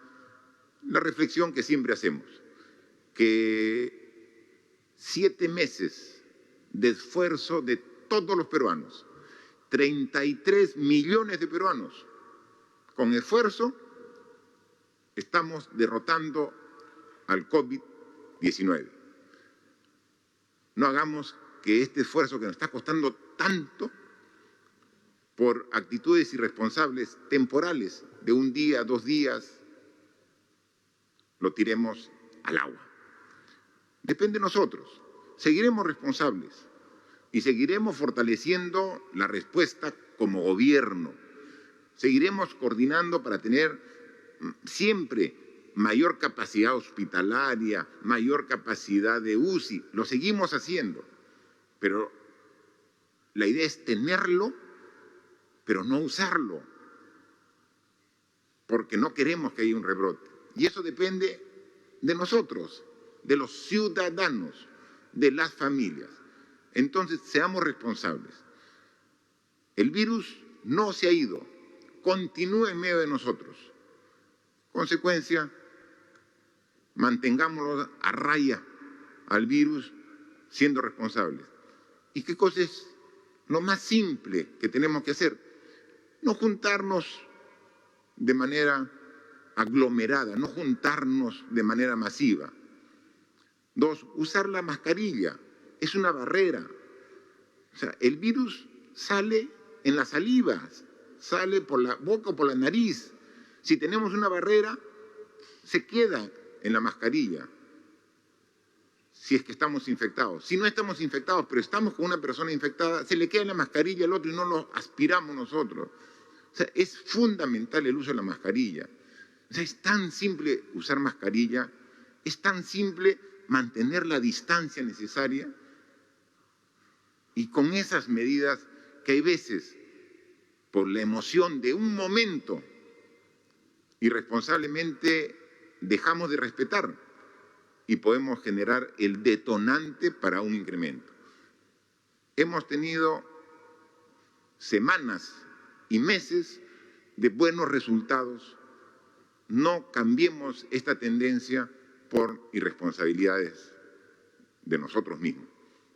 la reflexión que siempre hacemos, que 7 meses de esfuerzo de todos los peruanos, 33 millones de peruanos, con esfuerzo estamos derrotando al COVID-19. No hagamos que este esfuerzo que nos está costando tanto por actitudes irresponsables, temporales, de un día, 2 días, lo tiremos al agua. Depende de nosotros. Seguiremos responsables y seguiremos fortaleciendo la respuesta como gobierno. Seguiremos coordinando para tener siempre mayor capacidad hospitalaria, mayor capacidad de UCI. Lo seguimos haciendo, pero la idea es tenerlo, pero no usarlo, porque no queremos que haya un rebrote. Y eso depende de nosotros, de los ciudadanos, de las familias. Entonces, seamos responsables. El virus no se ha ido, continúa en medio de nosotros. Consecuencia, mantengámoslo a raya al virus siendo responsables. ¿Y qué cosa es lo más simple que tenemos que hacer? No juntarnos de manera aglomerada, no juntarnos de manera masiva. 2, usar la mascarilla, es una barrera. O sea, el virus sale en la saliva, sale por la boca o por la nariz. Si tenemos una barrera, se queda en la mascarilla, si es que estamos infectados. Si no estamos infectados, pero estamos con una persona infectada, se le queda en la mascarilla al otro y no lo aspiramos nosotros. O sea, es fundamental el uso de la mascarilla. O sea, es tan simple usar mascarilla, es tan simple mantener la distancia necesaria y con esas medidas que hay veces, por la emoción de un momento, irresponsablemente dejamos de respetar y podemos generar el detonante para un incremento. Hemos tenido semanas y meses de buenos resultados. No cambiemos esta tendencia por irresponsabilidades de nosotros mismos.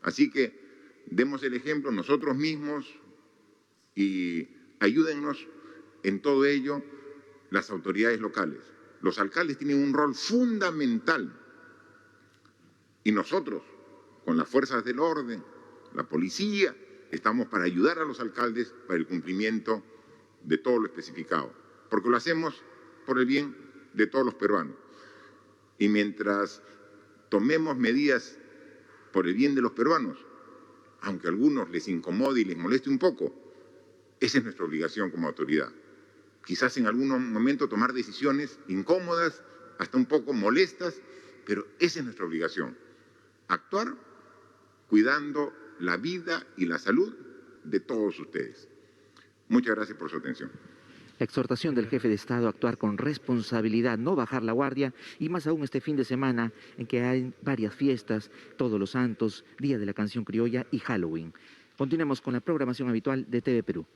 Así que demos el ejemplo nosotros mismos y ayúdennos en todo ello las autoridades locales. Los alcaldes tienen un rol fundamental y nosotros, con las fuerzas del orden, la policía, estamos para ayudar a los alcaldes para el cumplimiento de todo lo especificado, porque lo hacemos por el bien de todos los peruanos. Y mientras tomemos medidas por el bien de los peruanos, aunque a algunos les incomode y les moleste un poco, esa es nuestra obligación como autoridad. Quizás en algún momento tomar decisiones incómodas, hasta un poco molestas, pero esa es nuestra obligación. Actuar cuidando la vida y la salud de todos ustedes. Muchas gracias por su atención. La exhortación del jefe de Estado a actuar con responsabilidad, no bajar la guardia, y más aún este fin de semana en que hay varias fiestas, Todos los Santos, Día de la Canción Criolla y Halloween. Continuemos con la programación habitual de TV Perú.